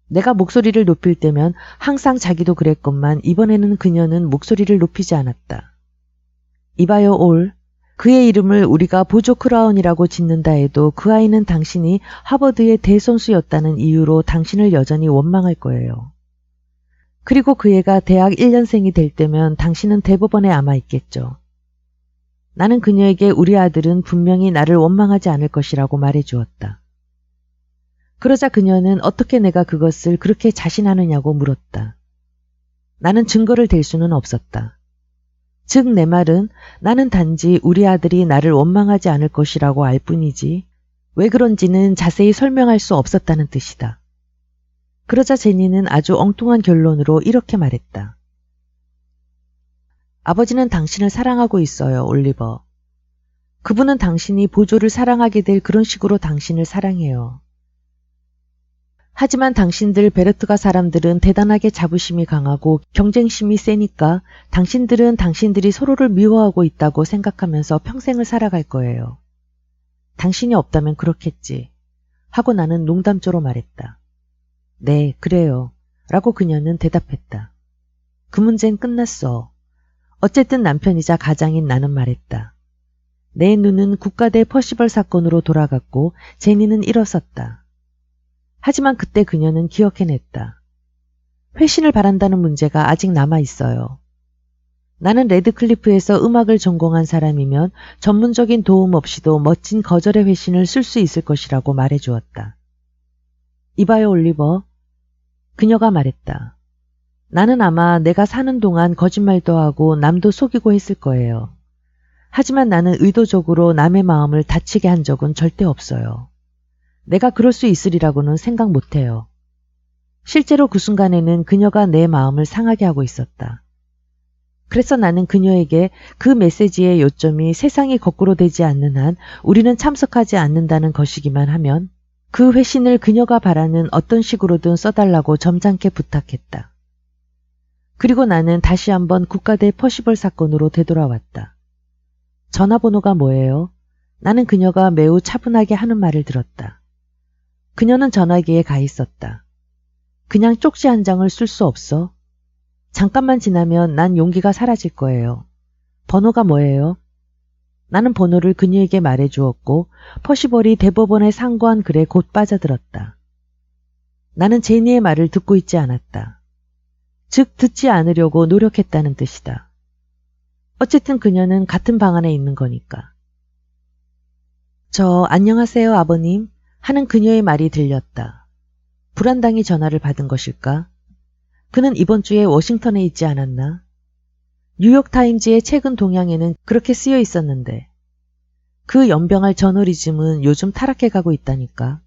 내가 목소리를 높일 때면 항상 자기도 그랬건만 이번에는 그녀는 목소리를 높이지 않았다. 이봐요 올. 그의 이름을 우리가 보조 크라운이라고 짓는다 해도 그 아이는 당신이 하버드의 대선수였다는 이유로 당신을 여전히 원망할 거예요. 그리고 그 애가 대학 1년생이 될 때면 당신은 대법원에 아마 있겠죠. 나는 그녀에게 우리 아들은 분명히 나를 원망하지 않을 것이라고 말해주었다. 그러자 그녀는 어떻게 내가 그것을 그렇게 자신하느냐고 물었다. 나는 증거를 댈 수는 없었다. 즉 내 말은 나는 단지 우리 아들이 나를 원망하지 않을 것이라고 알 뿐이지 왜 그런지는 자세히 설명할 수 없었다는 뜻이다. 그러자 제니는 아주 엉뚱한 결론으로 이렇게 말했다. 아버지는 당신을 사랑하고 있어요, 올리버. 그분은 당신이 보조를 사랑하게 될 그런 식으로 당신을 사랑해요. 하지만 당신들 베르트가 사람들은 대단하게 자부심이 강하고 경쟁심이 세니까 당신들은 당신들이 서로를 미워하고 있다고 생각하면서 평생을 살아갈 거예요. 당신이 없다면 그렇겠지. 하고 나는 농담조로 말했다. 네, 그래요. 라고 그녀는 대답했다. 그 문제는 끝났어. 어쨌든 남편이자 가장인 나는 말했다. 내 눈은 국가대 퍼시벌 사건으로 돌아갔고 제니는 일어섰다. 하지만 그때 그녀는 기억해냈다. 회신을 바란다는 문제가 아직 남아있어요. 나는 레드클리프에서 음악을 전공한 사람이면 전문적인 도움 없이도 멋진 거절의 회신을 쓸 수 있을 것이라고 말해주었다. 이봐요 올리버. 그녀가 말했다. 나는 아마 내가 사는 동안 거짓말도 하고 남도 속이고 했을 거예요. 하지만 나는 의도적으로 남의 마음을 다치게 한 적은 절대 없어요. 내가 그럴 수 있으리라고는 생각 못해요. 실제로 그 순간에는 그녀가 내 마음을 상하게 하고 있었다. 그래서 나는 그녀에게 그 메시지의 요점이 세상이 거꾸로 되지 않는 한 우리는 참석하지 않는다는 것이기만 하면 그 회신을 그녀가 바라는 어떤 식으로든 써달라고 점잖게 부탁했다. 그리고 나는 다시 한번 국가대 퍼시벌 사건으로 되돌아왔다. 전화번호가 뭐예요? 나는 그녀가 매우 차분하게 하는 말을 들었다. 그녀는 전화기에 가 있었다. 그냥 쪽지 한 장을 쓸 수 없어? 잠깐만 지나면 난 용기가 사라질 거예요. 번호가 뭐예요? 나는 번호를 그녀에게 말해주었고 퍼시벌이 대법원에 상고한 글에 곧 빠져들었다. 나는 제니의 말을 듣고 있지 않았다. 즉 듣지 않으려고 노력했다는 뜻이다. 어쨌든 그녀는 같은 방 안에 있는 거니까. 안녕하세요 아버님 하는 그녀의 말이 들렸다. 불안당이 전화를 받은 것일까? 그는 이번 주에 워싱턴에 있지 않았나? 뉴욕타임즈의 최근 동향에는 그렇게 쓰여 있었는데 그 연병할 저널리즘은 요즘 타락해 가고 있다니까.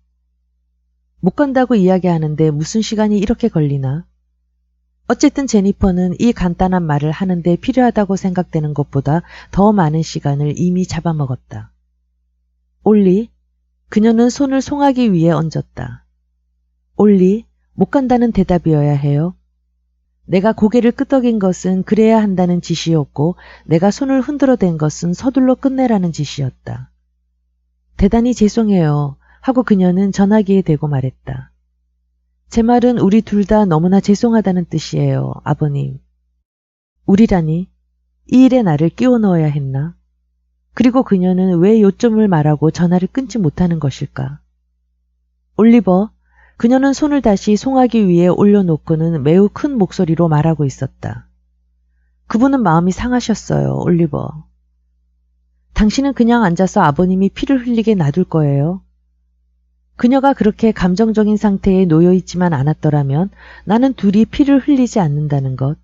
못 간다고 이야기하는데 무슨 시간이 이렇게 걸리나? 어쨌든 제니퍼는 이 간단한 말을 하는데 필요하다고 생각되는 것보다 더 많은 시간을 이미 잡아먹었다. 올리, 그녀는 손을 송아기 위에 얹었다. 올리, 못 간다는 대답이어야 해요. 내가 고개를 끄덕인 것은 그래야 한다는 지시였고 내가 손을 흔들어댄 것은 서둘러 끝내라는 지시였다. 대단히 죄송해요 하고 그녀는 전화기에 대고 말했다. 제 말은 우리 둘 다 너무나 죄송하다는 뜻이에요, 아버님. 우리라니? 이 일에 나를 끼워 넣어야 했나? 그리고 그녀는 왜 요점을 말하고 전화를 끊지 못하는 것일까? 올리버, 그녀는 손을 다시 송아기 위에 올려놓고는 매우 큰 목소리로 말하고 있었다. 그분은 마음이 상하셨어요, 올리버. 당신은 그냥 앉아서 아버님이 피를 흘리게 놔둘 거예요. 그녀가 그렇게 감정적인 상태에 놓여있지만 않았더라면 나는 둘이 피를 흘리지 않는다는 것.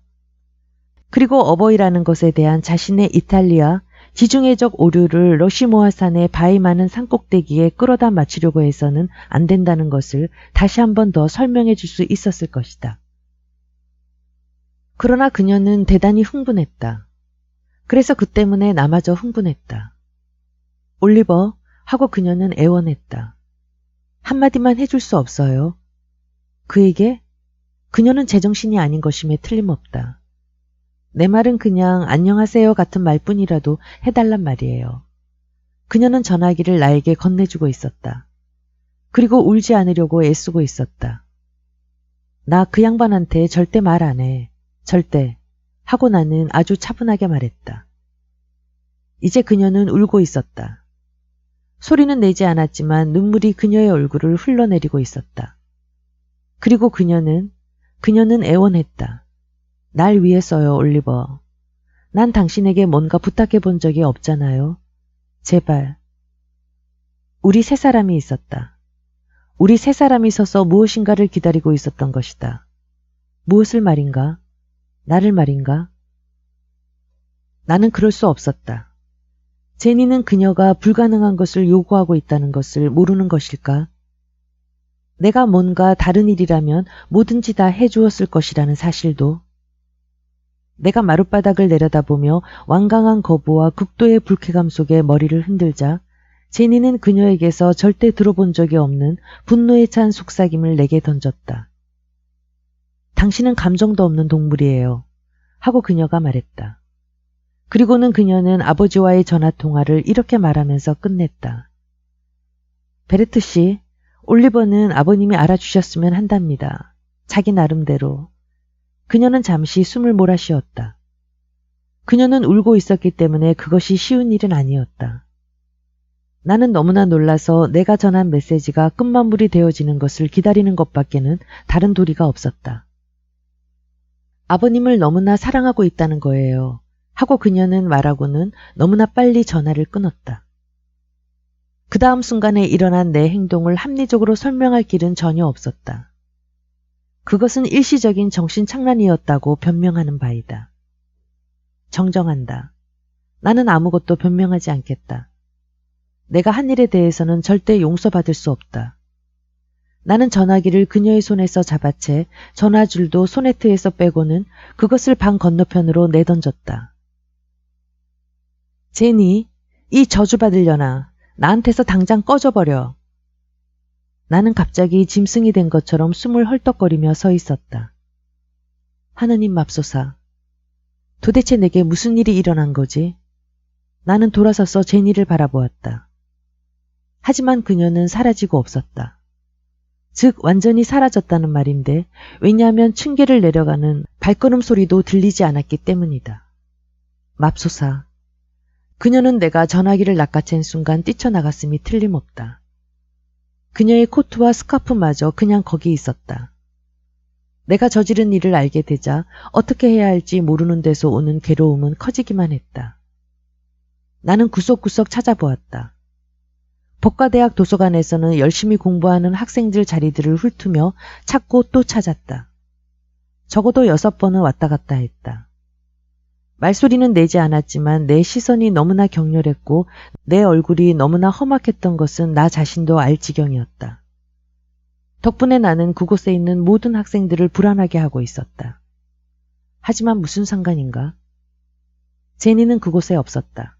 그리고 어버이라는 것에 대한 자신의 이탈리아, 지중해적 오류를 러시모아산의 바위 많은 산꼭대기에 끌어다 맞추려고 해서는 안 된다는 것을 다시 한 번 더 설명해 줄 수 있었을 것이다. 그러나 그녀는 대단히 흥분했다. 그래서 그 때문에 나마저 흥분했다. 올리버, 하고 그녀는 애원했다. 한마디만 해줄 수 없어요. 그에게? 그녀는 제정신이 아닌 것임에 틀림없다. 내 말은 그냥 안녕하세요 같은 말뿐이라도 해달란 말이에요. 그녀는 전화기를 나에게 건네주고 있었다. 그리고 울지 않으려고 애쓰고 있었다. 나 그 양반한테 절대 말 안 해. 절대. 하고 나는 아주 차분하게 말했다. 이제 그녀는 울고 있었다. 소리는 내지 않았지만 눈물이 그녀의 얼굴을 흘러내리고 있었다. 그리고 그녀는 애원했다. 날 위해서요, 올리버. 난 당신에게 뭔가 부탁해 본 적이 없잖아요. 제발. 우리 세 사람이 있었다. 우리 세 사람이 서서 무엇인가를 기다리고 있었던 것이다. 무엇을 말인가? 나를 말인가? 나는 그럴 수 없었다. 제니는 그녀가 불가능한 것을 요구하고 있다는 것을 모르는 것일까? 내가 뭔가 다른 일이라면 뭐든지 다 해주었을 것이라는 사실도. 내가 마룻바닥을 내려다보며 완강한 거부와 극도의 불쾌감 속에 머리를 흔들자 제니는 그녀에게서 절대 들어본 적이 없는 분노에 찬 속삭임을 내게 던졌다. 당신은 감정도 없는 동물이에요. 하고 그녀가 말했다. 그리고는 그녀는 아버지와의 전화통화를 이렇게 말하면서 끝냈다. 베르트 씨, 올리버는 아버님이 알아주셨으면 한답니다. 자기 나름대로. 그녀는 잠시 숨을 몰아쉬었다. 그녀는 울고 있었기 때문에 그것이 쉬운 일은 아니었다. 나는 너무나 놀라서 내가 전한 메시지가 끝마무리 되어지는 것을 기다리는 것밖에는 다른 도리가 없었다. 아버님을 너무나 사랑하고 있다는 거예요. 하고 그녀는 말하고는 너무나 빨리 전화를 끊었다. 그 다음 순간에 일어난 내 행동을 합리적으로 설명할 길은 전혀 없었다. 그것은 일시적인 정신착란이었다고 변명하는 바이다. 정정한다. 나는 아무것도 변명하지 않겠다. 내가 한 일에 대해서는 절대 용서받을 수 없다. 나는 전화기를 그녀의 손에서 잡아채 전화줄도 소네트에서 빼고는 그것을 방 건너편으로 내던졌다. 제니, 이 저주받으려나. 나한테서 당장 꺼져버려. 나는 갑자기 짐승이 된 것처럼 숨을 헐떡거리며 서 있었다. 하느님 맙소사. 도대체 내게 무슨 일이 일어난 거지? 나는 돌아서서 제니를 바라보았다. 하지만 그녀는 사라지고 없었다. 즉 완전히 사라졌다는 말인데 왜냐하면 층계를 내려가는 발걸음 소리도 들리지 않았기 때문이다. 맙소사. 그녀는 내가 전화기를 낚아챈 순간 뛰쳐나갔음이 틀림없다. 그녀의 코트와 스카프마저 그냥 거기 있었다. 내가 저지른 일을 알게 되자 어떻게 해야 할지 모르는 데서 오는 괴로움은 커지기만 했다. 나는 구석구석 찾아보았다. 법과대학 도서관에서는 열심히 공부하는 학생들 자리들을 훑으며 찾고 또 찾았다. 적어도 6번은 왔다 갔다 했다. 말소리는 내지 않았지만 내 시선이 너무나 격렬했고 내 얼굴이 너무나 험악했던 것은 나 자신도 알 지경이었다. 덕분에 나는 그곳에 있는 모든 학생들을 불안하게 하고 있었다. 하지만 무슨 상관인가? 제니는 그곳에 없었다.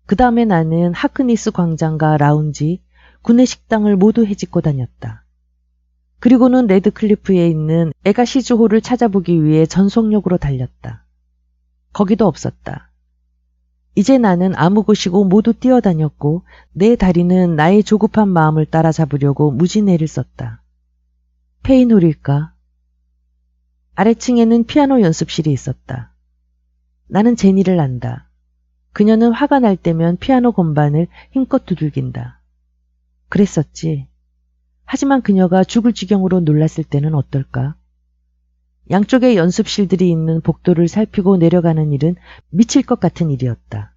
그 다음에 나는 하크니스 광장과 라운지, 구내 식당을 모두 헤집고 다녔다. 그리고는 레드클리프에 있는 에가시즈홀을 찾아보기 위해 전속력으로 달렸다. 거기도 없었다. 이제 나는 아무 곳이고 모두 뛰어다녔고 내 다리는 나의 조급한 마음을 따라잡으려고 무진애를 썼다. 페인홀일까? 아래층에는 피아노 연습실이 있었다. 나는 제니를 안다. 그녀는 화가 날 때면 피아노 건반을 힘껏 두들긴다. 그랬었지. 하지만 그녀가 죽을 지경으로 놀랐을 때는 어떨까? 양쪽에 연습실들이 있는 복도를 살피고 내려가는 일은 미칠 것 같은 일이었다.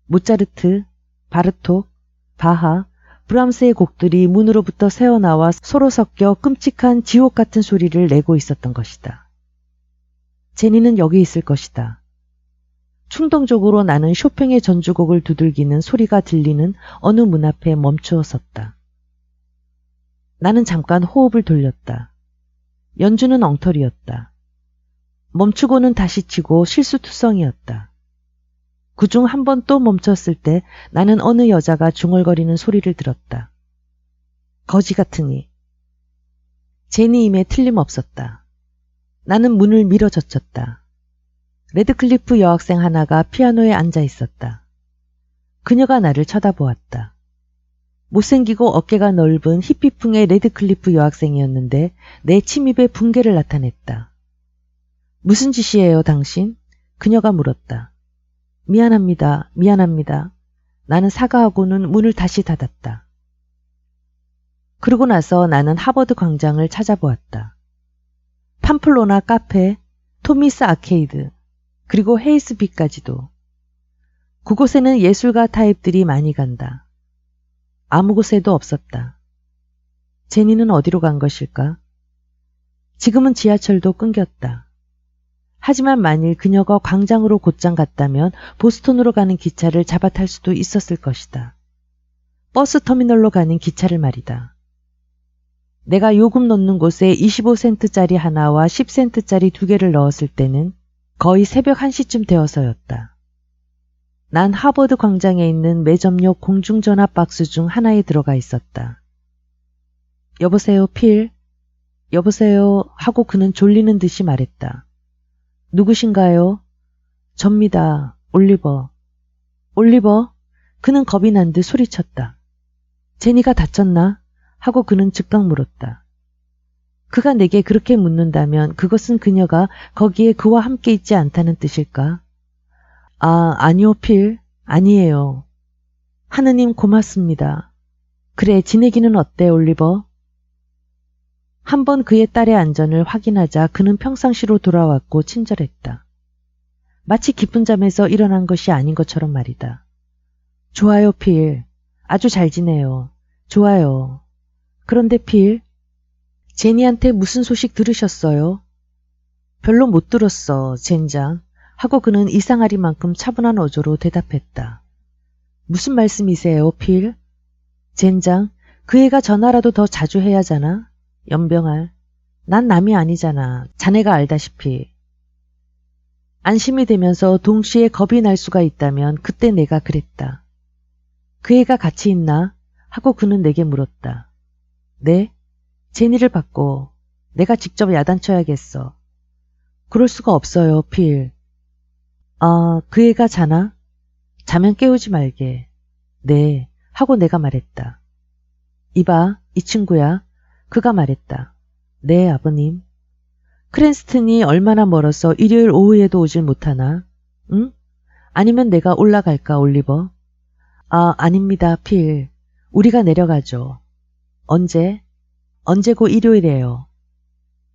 모차르트, 바르톡, 바하, 브람스의 곡들이 문으로부터 새어나와 서로 섞여 끔찍한 지옥 같은 소리를 내고 있었던 것이다. 제니는 여기 있을 것이다. 충동적으로 나는 쇼팽의 전주곡을 두들기는 소리가 들리는 어느 문 앞에 멈추어 섰다. 나는 잠깐 호흡을 돌렸다. 연주는 엉터리였다. 멈추고는 다시 치고 실수투성이었다. 그중 한 번 또 멈췄을 때 나는 어느 여자가 중얼거리는 소리를 들었다. 거지 같으니. 제니임에 틀림없었다. 나는 문을 밀어 젖혔다. 레드클리프 여학생 하나가 피아노에 앉아 있었다. 그녀가 나를 쳐다보았다. 못생기고 어깨가 넓은 히피풍의 레드클리프 여학생이었는데 내 침입에 붕괴를 나타냈다. 무슨 짓이에요, 당신? 그녀가 물었다. 미안합니다. 미안합니다. 나는 사과하고는 문을 다시 닫았다. 그러고 나서 나는 하버드 광장을 찾아보았다. 팜플로나 카페, 토미스 아케이드, 그리고 헤이스비까지도. 그곳에는 예술가 타입들이 많이 간다. 아무 곳에도 없었다. 제니는 어디로 간 것일까? 지금은 지하철도 끊겼다. 하지만 만일 그녀가 광장으로 곧장 갔다면 보스턴으로 가는 기차를 잡아 탈 수도 있었을 것이다. 버스 터미널로 가는 기차를 말이다. 내가 요금 넣는 곳에 25센트짜리 하나와 10센트짜리 두 개를 넣었을 때는 거의 새벽 1시쯤 되어서였다. 난 하버드 광장에 있는 매점역 공중전화 박스 중 하나에 들어가 있었다. 여보세요, 필? 여보세요 하고 그는 졸리는 듯이 말했다. 누구신가요? 접니다. 올리버. 올리버? 그는 겁이 난 듯 소리쳤다. 제니가 다쳤나? 하고 그는 즉각 물었다. 그가 내게 그렇게 묻는다면 그것은 그녀가 거기에 그와 함께 있지 않다는 뜻일까? 아, 아니요, 필. 아니에요. 하느님 고맙습니다. 그래, 지내기는 어때, 올리버? 한번 그의 딸의 안전을 확인하자 그는 평상시로 돌아왔고 친절했다. 마치 깊은 잠에서 일어난 것이 아닌 것처럼 말이다. 좋아요, 필. 아주 잘 지내요. 좋아요. 그런데 필, 제니한테 무슨 소식 들으셨어요? 별로 못 들었어, 젠장. 하고 그는 이상하리만큼 차분한 어조로 대답했다. 무슨 말씀이세요, 필? 젠장, 그 애가 전화라도 더 자주 해야잖아. 연병알, 난 남이 아니잖아. 자네가 알다시피. 안심이 되면서 동시에 겁이 날 수가 있다면 그때 내가 그랬다. 그 애가 같이 있나? 하고 그는 내게 물었다. 네? 제니를 받고 내가 직접 야단쳐야겠어. 그럴 수가 없어요, 필. 아, 그 애가 자나? 자면 깨우지 말게. 네, 하고 내가 말했다. 이봐, 이 친구야. 그가 말했다. 네, 아버님. 크랜스튼이 얼마나 멀어서 일요일 오후에도 오질 못하나? 응? 아니면 내가 올라갈까, 올리버? 아, 아닙니다, 필. 우리가 내려가죠. 언제? 언제고 일요일이에요.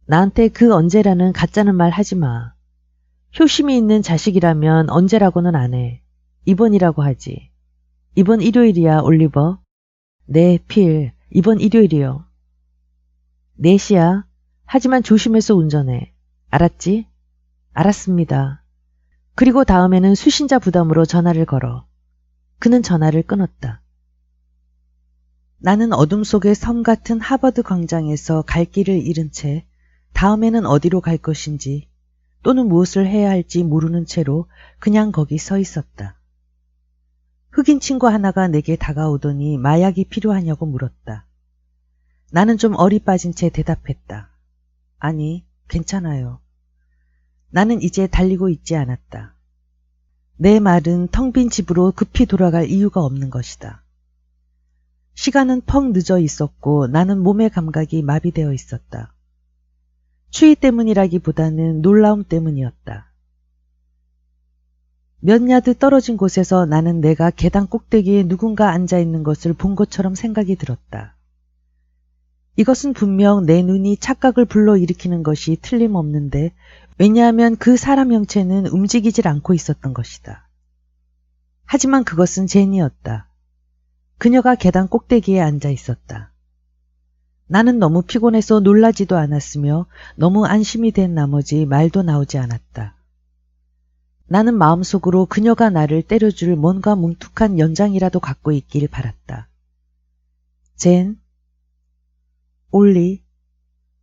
나한테 그 언제라는 가짜는 말 하지 마. 효심이 있는 자식이라면 언제라고는 안 해. 이번이라고 하지. 이번 일요일이야, 올리버. 네, 필. 이번 일요일이요. 4시야. 하지만 조심해서 운전해. 알았지? 알았습니다. 그리고 다음에는 수신자 부담으로 전화를 걸어. 그는 전화를 끊었다. 나는 어둠 속의 섬 같은 하버드 광장에서 갈 길을 잃은 채 다음에는 어디로 갈 것인지 또는 무엇을 해야 할지 모르는 채로 그냥 거기 서 있었다. 흑인 친구 하나가 내게 다가오더니 마약이 필요하냐고 물었다. 나는 좀 얼이 빠진 채 대답했다. 아니, 괜찮아요. 나는 이제 달리고 있지 않았다. 내 말은 텅 빈 집으로 급히 돌아갈 이유가 없는 것이다. 시간은 펑 늦어 있었고 나는 몸의 감각이 마비되어 있었다. 추위 때문이라기보다는 놀라움 때문이었다. 몇 야드 떨어진 곳에서 나는 내가 계단 꼭대기에 누군가 앉아있는 것을 본 것처럼 생각이 들었다. 이것은 분명 내 눈이 착각을 불러일으키는 것이 틀림없는데 왜냐하면 그 사람 형체는 움직이질 않고 있었던 것이다. 하지만 그것은 제니였다. 그녀가 계단 꼭대기에 앉아 있었다. 나는 너무 피곤해서 놀라지도 않았으며 너무 안심이 된 나머지 말도 나오지 않았다. 나는 마음속으로 그녀가 나를 때려줄 뭔가 뭉툭한 연장이라도 갖고 있길 바랐다. 젠, 올리,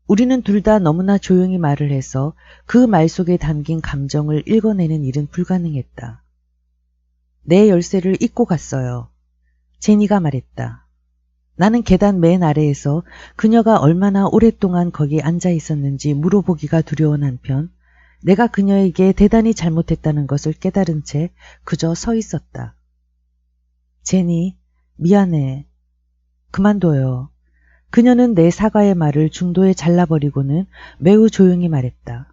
우리는 둘 다 너무나 조용히 말을 해서 그 말 속에 담긴 감정을 읽어내는 일은 불가능했다. 내 열쇠를 잊고 갔어요. 제니가 말했다. 나는 계단 맨 아래에서 그녀가 얼마나 오랫동안 거기 앉아 있었는지 물어보기가 두려운 한편 내가 그녀에게 대단히 잘못했다는 것을 깨달은 채 그저 서 있었다. 제니, 미안해. 그만둬요. 그녀는 내 사과의 말을 중도에 잘라버리고는 매우 조용히 말했다.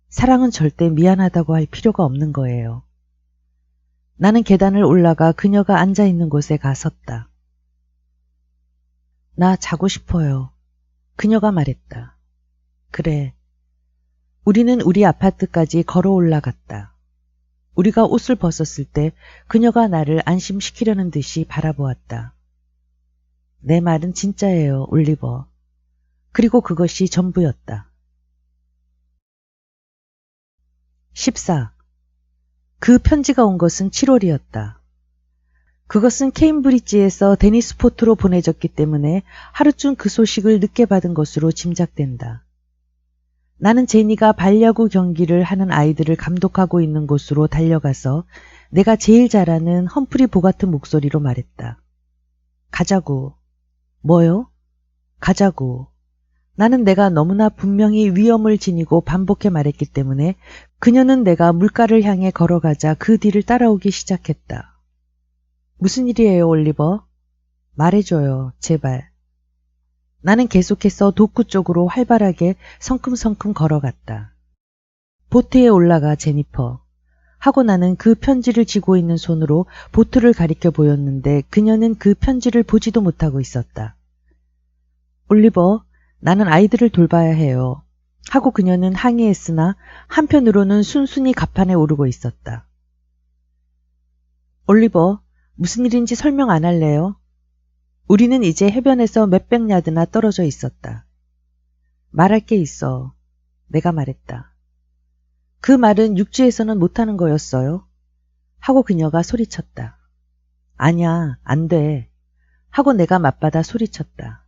사랑은 절대 미안하다고 할 필요가 없는 거예요. 나는 계단을 올라가 그녀가 앉아있는 곳에 가 섰다. 나 자고 싶어요. 그녀가 말했다. 그래. 우리는 우리 아파트까지 걸어 올라갔다. 우리가 옷을 벗었을 때 그녀가 나를 안심시키려는 듯이 바라보았다. 내 말은 진짜예요, 올리버. 그리고 그것이 전부였다. 14. 그 편지가 온 것은 7월이었다. 그것은 케임브리지에서 데니스 포트로 보내졌기 때문에 하루쯤 그 소식을 늦게 받은 것으로 짐작된다. 나는 제니가 발야구 경기를 하는 아이들을 감독하고 있는 곳으로 달려가서 내가 제일 잘 아는 험프리 보가트 목소리로 말했다. 가자고. 뭐요? 가자고. 나는 내가 너무나 분명히 위험을 지니고 반복해 말했기 때문에 그녀는 내가 물가를 향해 걸어가자 그 뒤를 따라오기 시작했다. 무슨 일이에요, 올리버? 말해줘요, 제발. 나는 계속해서 도쿠 쪽으로 활발하게 성큼성큼 걸어갔다. 보트에 올라가 제니퍼. 하고 나는 그 편지를 쥐고 있는 손으로 보트를 가리켜 보였는데 그녀는 그 편지를 보지도 못하고 있었다. 올리버, 나는 아이들을 돌봐야 해요. 하고 그녀는 항의했으나 한편으로는 순순히 갑판에 오르고 있었다. 올리버, 무슨 일인지 설명 안 할래요? 우리는 이제 해변에서 몇백 야드나 떨어져 있었다. 말할 게 있어. 내가 말했다. 그 말은 육지에서는 못하는 거였어요. 하고 그녀가 소리쳤다. 아냐, 안 돼. 하고 내가 맞받아 소리쳤다.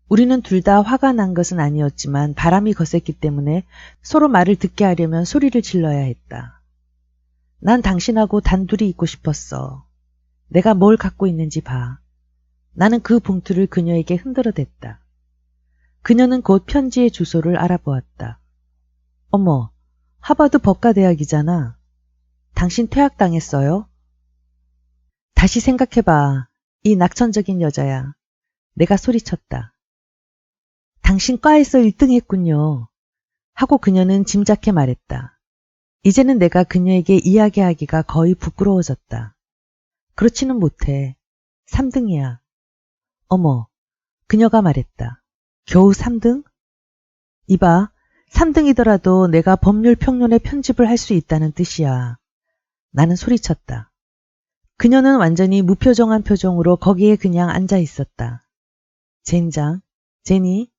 우리는 둘 다 화가 난 것은 아니었지만 바람이 거셌기 때문에 서로 말을 듣게 하려면 소리를 질러야 했다. 난 당신하고 단둘이 있고 싶었어. 내가 뭘 갖고 있는지 봐. 나는 그 봉투를 그녀에게 흔들어댔다. 그녀는 곧 편지의 주소를 알아보았다. 어머, 하버드 법과대학이잖아. 당신 퇴학당했어요? 다시 생각해봐. 이 낙천적인 여자야. 내가 소리쳤다. 당신 과에서 1등 했군요. 하고 그녀는 짐작해 말했다. 이제는 내가 그녀에게 이야기하기가 거의 부끄러워졌다. 그렇지는 못해. 3등이야. 어머, 그녀가 말했다. 겨우 3등? 이봐, 3등이더라도 내가 법률 평론에 편집을 할 수 있다는 뜻이야. 나는 소리쳤다. 그녀는 완전히 무표정한 표정으로 거기에 그냥 앉아 있었다. 젠장, 제니?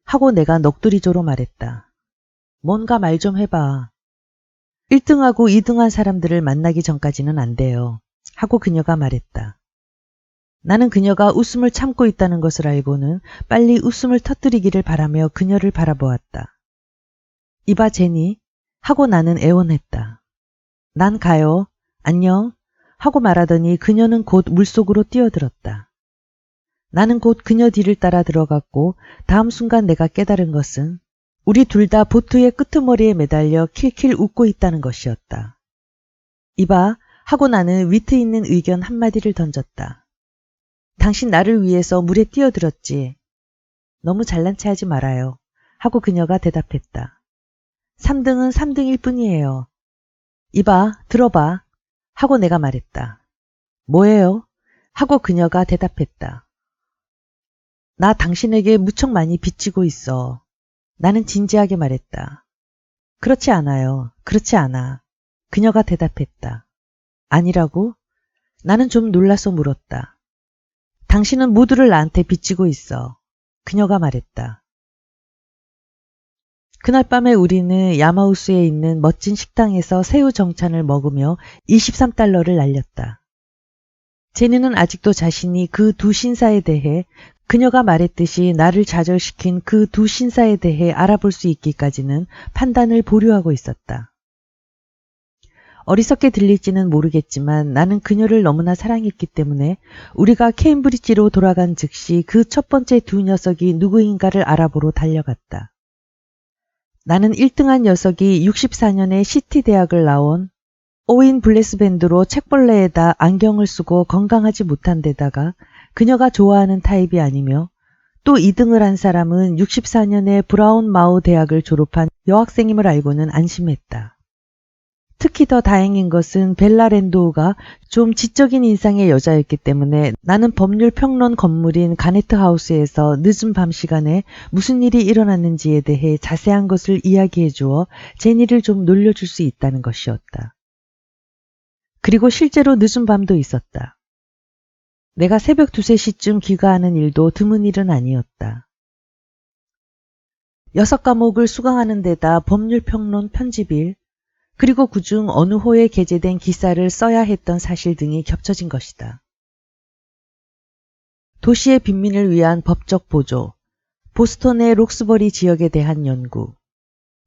하고 내가 넋두리조로 말했다. 뭔가 말 좀 해봐. 1등하고 2등한 사람들을 만나기 전까지는 안 돼요. 하고 그녀가 말했다. 나는 그녀가 웃음을 참고 있다는 것을 알고는 빨리 웃음을 터뜨리기를 바라며 그녀를 바라보았다. 이봐 제니, 하고 나는 애원했다. 난 가요. 안녕. 하고 말하더니 그녀는 곧 물속으로 뛰어들었다. 나는 곧 그녀 뒤를 따라 들어갔고 다음 순간 내가 깨달은 것은 우리 둘 다 보트의 끄트머리에 매달려 킬킬 웃고 있다는 것이었다. 이봐 하고 나는 위트 있는 의견 한마디를 던졌다. 당신 나를 위해서 물에 뛰어들었지. 너무 잘난 체 하지 말아요. 하고 그녀가 대답했다. 3등은 3등일 뿐이에요. 이봐, 들어봐. 하고 내가 말했다. 뭐예요? 하고 그녀가 대답했다. 나 당신에게 무척 많이 빚지고 있어. 나는 진지하게 말했다. 그렇지 않아요. 그렇지 않아. 그녀가 대답했다. 아니라고? 나는 좀 놀라서 물었다. 당신은 모두를 나한테 빚지고 있어. 그녀가 말했다. 그날 밤에 우리는 야마우스에 있는 멋진 식당에서 새우 정찬을 먹으며 23달러를 날렸다. 제니는 아직도 자신이 그 두 신사에 대해 그녀가 말했듯이 나를 좌절시킨 그 두 신사에 대해 알아볼 수 있기까지는 판단을 보류하고 있었다. 어리석게 들릴지는 모르겠지만 나는 그녀를 너무나 사랑했기 때문에 우리가 케임브리지로 돌아간 즉시 그 첫 번째 두 녀석이 누구인가를 알아보러 달려갔다. 나는 1등한 녀석이 64년에 시티 대학을 나온 오윈 블레스밴드로 책벌레에다 안경을 쓰고 건강하지 못한 데다가 그녀가 좋아하는 타입이 아니며 또 2등을 한 사람은 64년에 브라운 마우 대학을 졸업한 여학생임을 알고는 안심했다. 특히 더 다행인 것은 벨라 랜도우가 좀 지적인 인상의 여자였기 때문에 나는 법률 평론 건물인 가네트 하우스에서 늦은 밤 시간에 무슨 일이 일어났는지에 대해 자세한 것을 이야기해 주어 제니를 좀 놀려줄 수 있다는 것이었다. 그리고 실제로 늦은 밤도 있었다. 내가 새벽 2, 3시쯤 귀가하는 일도 드문 일은 아니었다. 6과목을 수강하는 데다 법률평론 편집일, 그리고 그중 어느 호에 게재된 기사를 써야 했던 사실 등이 겹쳐진 것이다. 도시의 빈민을 위한 법적 보조, 보스턴의 록스버리 지역에 대한 연구,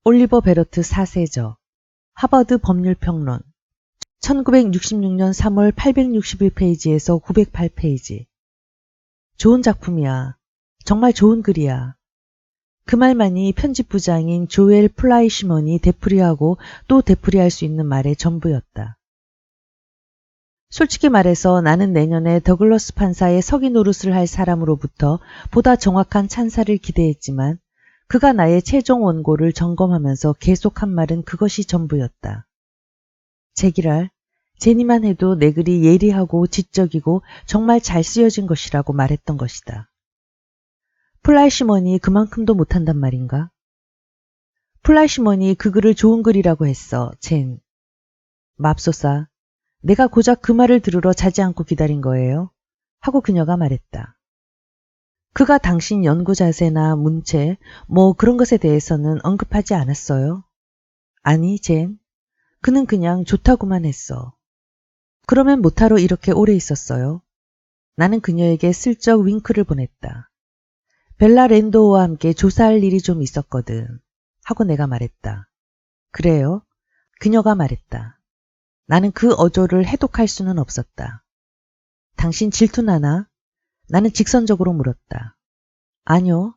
올리버 베러트 4세저, 하버드 법률평론, 1966년 3월 861페이지에서 908페이지. 좋은 작품이야. 정말 좋은 글이야. 그 말만이 편집부장인 조엘 플라이시먼이 되풀이하고 또 되풀이할 수 있는 말의 전부였다. 솔직히 말해서 나는 내년에 더글러스 판사의 서기 노릇을 할 사람으로부터 보다 정확한 찬사를 기대했지만 그가 나의 최종 원고를 점검하면서 계속한 말은 그것이 전부였다. 제기랄, 제니만 해도 내 글이 예리하고 지적이고 정말 잘 쓰여진 것이라고 말했던 것이다. 플라이시먼이 그만큼도 못한단 말인가? 플라이시먼이 그 글을 좋은 글이라고 했어, 젠. 맙소사, 내가 고작 그 말을 들으러 자지 않고 기다린 거예요? 하고 그녀가 말했다. 그가 당신 연구 자세나 문체, 뭐 그런 것에 대해서는 언급하지 않았어요? 아니, 젠. 그는 그냥 좋다고만 했어. 그러면 못하러 이렇게 오래 있었어요? 나는 그녀에게 슬쩍 윙크를 보냈다. 벨라 랜도우와 함께 조사할 일이 좀 있었거든. 하고 내가 말했다. 그래요? 그녀가 말했다. 나는 그 어조를 해독할 수는 없었다. 당신 질투나나? 나는 직선적으로 물었다. 아니요.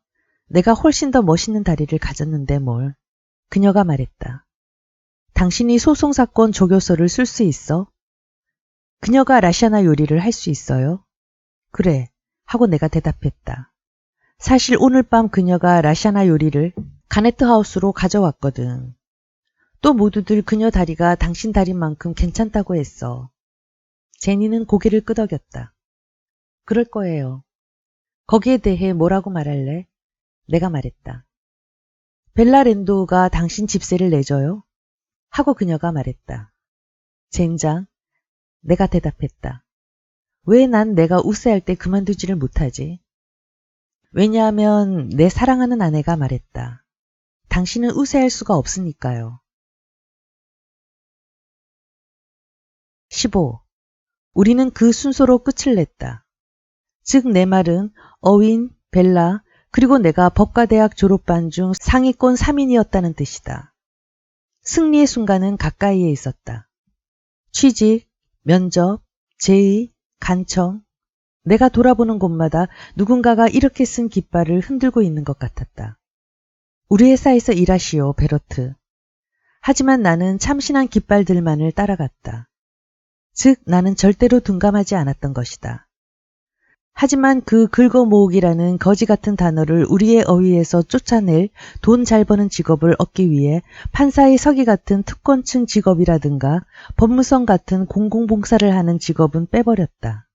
내가 훨씬 더 멋있는 다리를 가졌는데 뭘. 그녀가 말했다. 당신이 소송사건 조교서를 쓸 수 있어? 그녀가 라시아나 요리를 할 수 있어요? 그래. 하고 내가 대답했다. 사실 오늘 밤 그녀가 라시아나 요리를 가네트 하우스로 가져왔거든. 또 모두들 그녀 다리가 당신 다리만큼 괜찮다고 했어. 제니는 고개를 끄덕였다. 그럴 거예요. 거기에 대해 뭐라고 말할래? 내가 말했다. 벨라 랜도우가 당신 집세를 내줘요? 하고 그녀가 말했다. 젠장. 내가 대답했다. 왜 난 내가 우세할 때 그만두지를 못하지? 왜냐하면 내 사랑하는 아내가 말했다. 당신은 우세할 수가 없으니까요. 15. 우리는 그 순서로 끝을 냈다. 즉 내 말은 어윈, 벨라, 그리고 내가 법과대학 졸업반 중 상위권 3인이었다는 뜻이다. 승리의 순간은 가까이에 있었다. 취직, 면접, 제의, 간청, 내가 돌아보는 곳마다 누군가가 이렇게 쓴 깃발을 흔들고 있는 것 같았다. 우리 회사에서 일하시오, 베로트. 하지만 나는 참신한 깃발들만을 따라갔다. 즉, 나는 절대로 둔감하지 않았던 것이다. 하지만 그 긁어 모으기라는 거지 같은 단어를 우리의 어휘에서 쫓아낼 돈 잘 버는 직업을 얻기 위해 판사의 서기 같은 특권층 직업이라든가 법무성 같은 공공봉사를 하는 직업은 빼버렸다.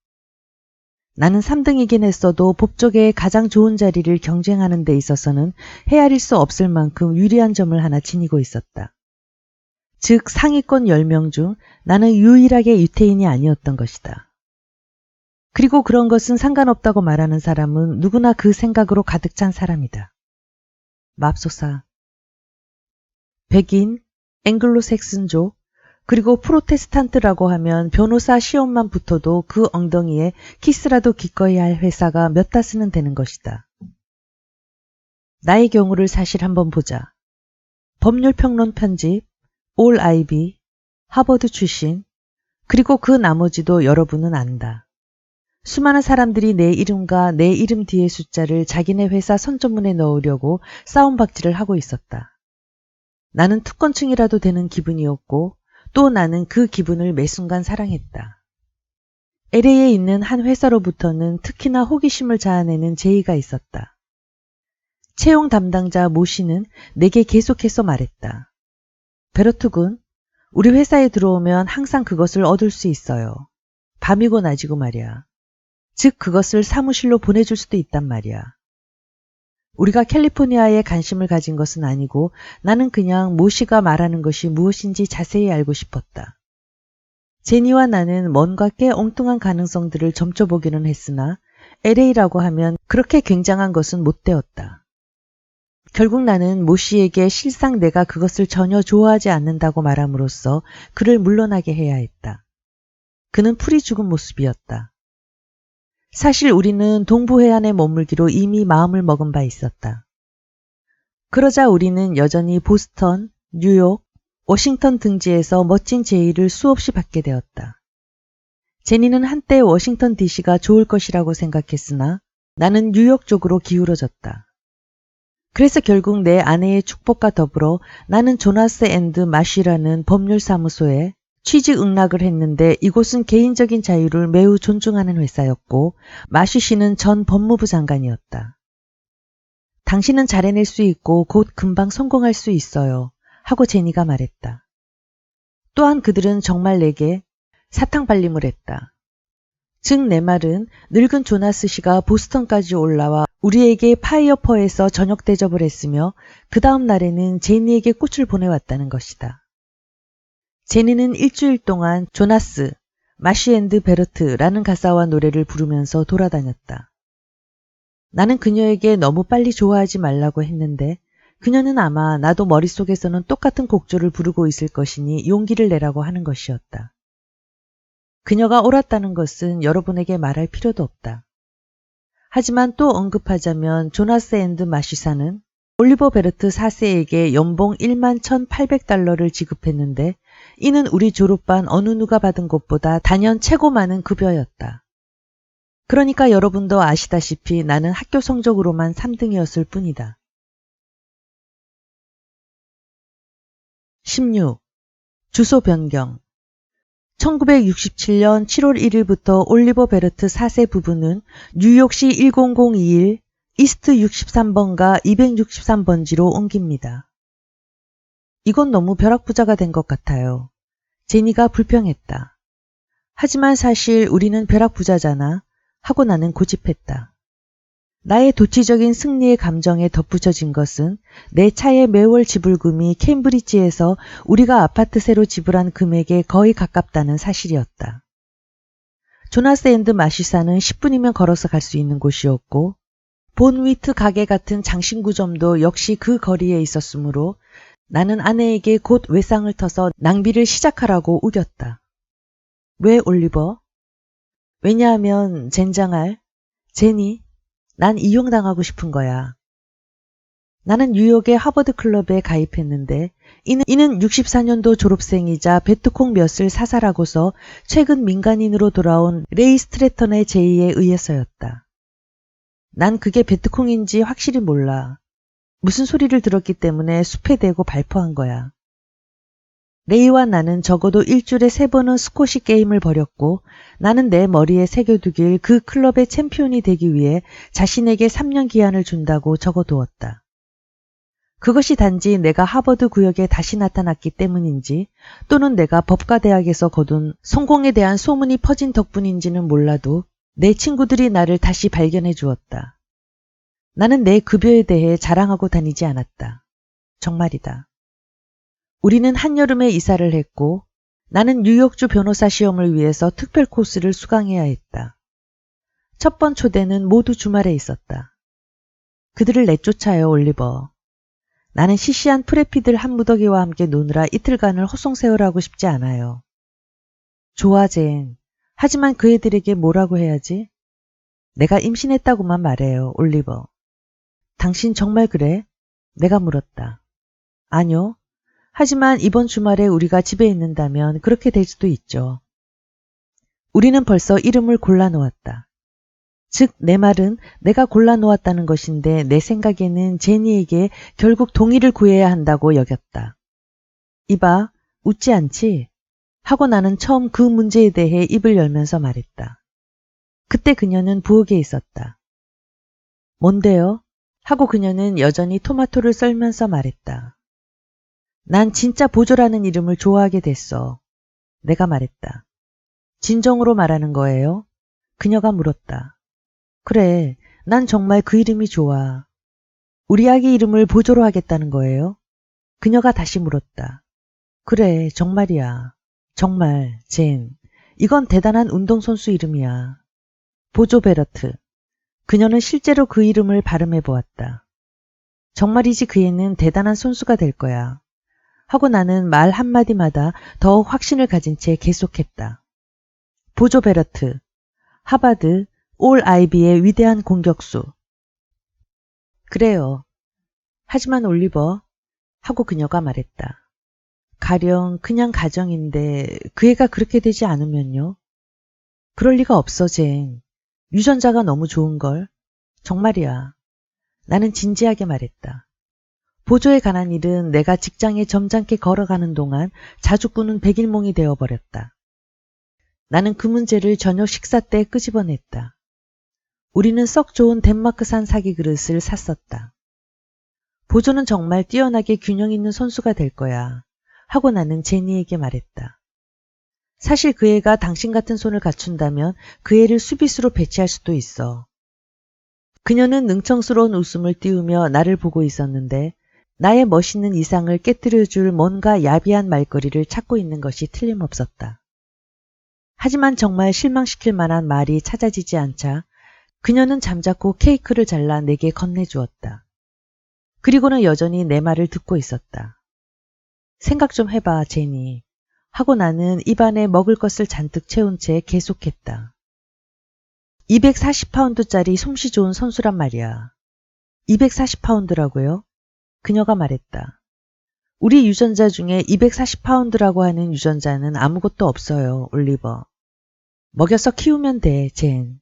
나는 3등이긴 했어도 법조계의 가장 좋은 자리를 경쟁하는 데 있어서는 헤아릴 수 없을 만큼 유리한 점을 하나 지니고 있었다. 즉 상위권 10명 중 나는 유일하게 유태인이 아니었던 것이다. 그리고 그런 것은 상관없다고 말하는 사람은 누구나 그 생각으로 가득 찬 사람이다. 맙소사. 백인, 앵글로색슨족, 그리고 프로테스탄트라고 하면 변호사 시험만 붙어도 그 엉덩이에 키스라도 기꺼이 할 회사가 몇 다스는 되는 것이다. 나의 경우를 사실 한번 보자. 법률평론 편집, 올 아이비, 하버드 출신, 그리고 그 나머지도 여러분은 안다. 수많은 사람들이 내 이름과 내 이름 뒤의 숫자를 자기네 회사 선전문에 넣으려고 싸움박질을 하고 있었다. 나는 특권층이라도 되는 기분이었고 또 나는 그 기분을 매 순간 사랑했다. LA에 있는 한 회사로부터는 특히나 호기심을 자아내는 제의가 있었다. 채용 담당자 모 씨는 내게 계속해서 말했다. 베로트 군, 우리 회사에 들어오면 항상 그것을 얻을 수 있어요. 밤이고 낮이고 말이야. 즉 그것을 사무실로 보내줄 수도 있단 말이야. 우리가 캘리포니아에 관심을 가진 것은 아니고 나는 그냥 모 씨가 말하는 것이 무엇인지 자세히 알고 싶었다. 제니와 나는 뭔가 꽤 엉뚱한 가능성들을 점쳐보기는 했으나 LA라고 하면 그렇게 굉장한 것은 못 되었다. 결국 나는 모 씨에게 실상 내가 그것을 전혀 좋아하지 않는다고 말함으로써 그를 물러나게 해야 했다. 그는 풀이 죽은 모습이었다. 사실 우리는 동부 해안에 머물기로 이미 마음을 먹은 바 있었다. 그러자 우리는 여전히 보스턴, 뉴욕, 워싱턴 등지에서 멋진 제의를 수없이 받게 되었다. 제니는 한때 워싱턴 DC가 좋을 것이라고 생각했으나 나는 뉴욕 쪽으로 기울어졌다. 그래서 결국 내 아내의 축복과 더불어 나는 조나스 앤드 마쉬라는 법률사무소에 취직 응락을 했는데 이곳은 개인적인 자유를 매우 존중하는 회사였고 마쉬 씨는 전 법무부 장관이었다. 당신은 잘 해낼 수 있고 곧 금방 성공할 수 있어요. 하고 제니가 말했다. 또한 그들은 정말 내게 사탕발림을 했다. 즉 내 말은 늙은 조나스 씨가 보스턴까지 올라와 우리에게 파이어퍼에서 저녁 대접을 했으며 그 다음 날에는 제니에게 꽃을 보내왔다는 것이다. 제니는 일주일 동안 조나스, 마쉬 앤드 베르트라는 가사와 노래를 부르면서 돌아다녔다. 나는 그녀에게 너무 빨리 좋아하지 말라고 했는데 그녀는 아마 나도 머릿속에서는 똑같은 곡조를 부르고 있을 것이니 용기를 내라고 하는 것이었다. 그녀가 옳았다는 것은 여러분에게 말할 필요도 없다. 하지만 또 언급하자면 조나스 앤드 마쉬사는 올리버 베르트 4세에게 연봉 11,800달러를 지급했는데 이는 우리 졸업반 어느 누가 받은 것보다 단연 최고 많은 급여였다. 그러니까 여러분도 아시다시피 나는 학교 성적으로만 3등이었을 뿐이다. 16. 주소 변경 1967년 7월 1일부터 올리버 베르트 4세 부부는 뉴욕시 10021 이스트 63번가 263번지로 옮깁니다. 이건 너무 벼락부자가 된 것 같아요. 제니가 불평했다. 하지만 사실 우리는 벼락부자잖아 하고 나는 고집했다. 나의 도치적인 승리의 감정에 덧붙여진 것은 내 차의 매월 지불금이 캠브리지에서 우리가 아파트 새로 지불한 금액에 거의 가깝다는 사실이었다. 조나스 앤드 마쉬사는 10분이면 걸어서 갈 수 있는 곳이었고 본 위트 가게 같은 장신구점도 역시 그 거리에 있었으므로 나는 아내에게 곧 외상을 터서 낭비를 시작하라고 우겼다. 왜 올리버? 왜냐하면 젠장할, 제니, 난 이용당하고 싶은 거야. 나는 뉴욕의 하버드 클럽에 가입했는데 이는 64년도 졸업생이자 베트콩 몇을 사살하고서 최근 민간인으로 돌아온 레이 스트래턴의 제의에 의해서였다. 난 그게 베트콩인지 확실히 몰라. 무슨 소리를 들었기 때문에 숲에 대고 발포한 거야. 레이와 나는 적어도 일주일에 3번은 스쿼시 게임을 벌였고 나는 내 머리에 새겨두길 그 클럽의 챔피언이 되기 위해 자신에게 3년 기한을 준다고 적어두었다. 그것이 단지 내가 하버드 구역에 다시 나타났기 때문인지 또는 내가 법과대학에서 거둔 성공에 대한 소문이 퍼진 덕분인지는 몰라도 내 친구들이 나를 다시 발견해 주었다. 나는 내 급여에 대해 자랑하고 다니지 않았다. 정말이다. 우리는 한여름에 이사를 했고 나는 뉴욕주 변호사 시험을 위해서 특별 코스를 수강해야 했다. 첫 번 초대는 모두 주말에 있었다. 그들을 내쫓아요, 올리버. 나는 시시한 프레피들 한 무더기와 함께 노느라 이틀간을 허송세월하고 싶지 않아요. 좋아, 젠. 하지만 그 애들에게 뭐라고 해야지? 내가 임신했다고만 말해요, 올리버. 당신 정말 그래? 내가 물었다. 아니요. 하지만 이번 주말에 우리가 집에 있는다면 그렇게 될 수도 있죠. 우리는 벌써 이름을 골라놓았다. 즉, 내 말은 내가 골라놓았다는 것인데 내 생각에는 제니에게 결국 동의를 구해야 한다고 여겼다. 이봐, 웃지 않지? 하고 나는 처음 그 문제에 대해 입을 열면서 말했다. 그때 그녀는 부엌에 있었다. 뭔데요? 하고 그녀는 여전히 토마토를 썰면서 말했다. 난 진짜 보조라는 이름을 좋아하게 됐어. 내가 말했다. 진정으로 말하는 거예요? 그녀가 물었다. 그래, 난 정말 그 이름이 좋아. 우리 아기 이름을 보조로 하겠다는 거예요? 그녀가 다시 물었다. 그래, 정말이야. 정말, 젠. 이건 대단한 운동선수 이름이야. 보조 베러트. 그녀는 실제로 그 이름을 발음해 보았다. 정말이지 그 애는 대단한 선수가 될 거야. 하고 나는 말 한마디마다 더 확신을 가진 채 계속했다. 보조 베러트. 하버드, 올 아이비의 위대한 공격수. 그래요. 하지만 올리버, 하고 그녀가 말했다. 가령 그냥 가정인데 그 애가 그렇게 되지 않으면요? 그럴 리가 없어, 젠. 유전자가 너무 좋은걸. 정말이야. 나는 진지하게 말했다. 보조에 관한 일은 내가 직장에 점잖게 걸어가는 동안 자주 꾸는 백일몽이 되어버렸다. 나는 그 문제를 저녁 식사 때 끄집어냈다. 우리는 썩 좋은 덴마크산 사기 그릇을 샀었다. 보조는 정말 뛰어나게 균형 있는 선수가 될 거야. 하고 나는 제니에게 말했다. 사실 그 애가 당신 같은 손을 갖춘다면 그 애를 수비수로 배치할 수도 있어. 그녀는 능청스러운 웃음을 띄우며 나를 보고 있었는데 나의 멋있는 이상을 깨뜨려줄 뭔가 야비한 말거리를 찾고 있는 것이 틀림없었다. 하지만 정말 실망시킬 만한 말이 찾아지지 않자 그녀는 잠자코 케이크를 잘라 내게 건네주었다. 그리고는 여전히 내 말을 듣고 있었다. 생각 좀 해봐, 제니. 하고 나는 입안에 먹을 것을 잔뜩 채운 채 계속했다. 240파운드짜리 솜씨 좋은 선수란 말이야. 240파운드라고요? 그녀가 말했다. 우리 유전자 중에 240파운드라고 하는 유전자는 아무것도 없어요, 올리버. 먹여서 키우면 돼, 젠.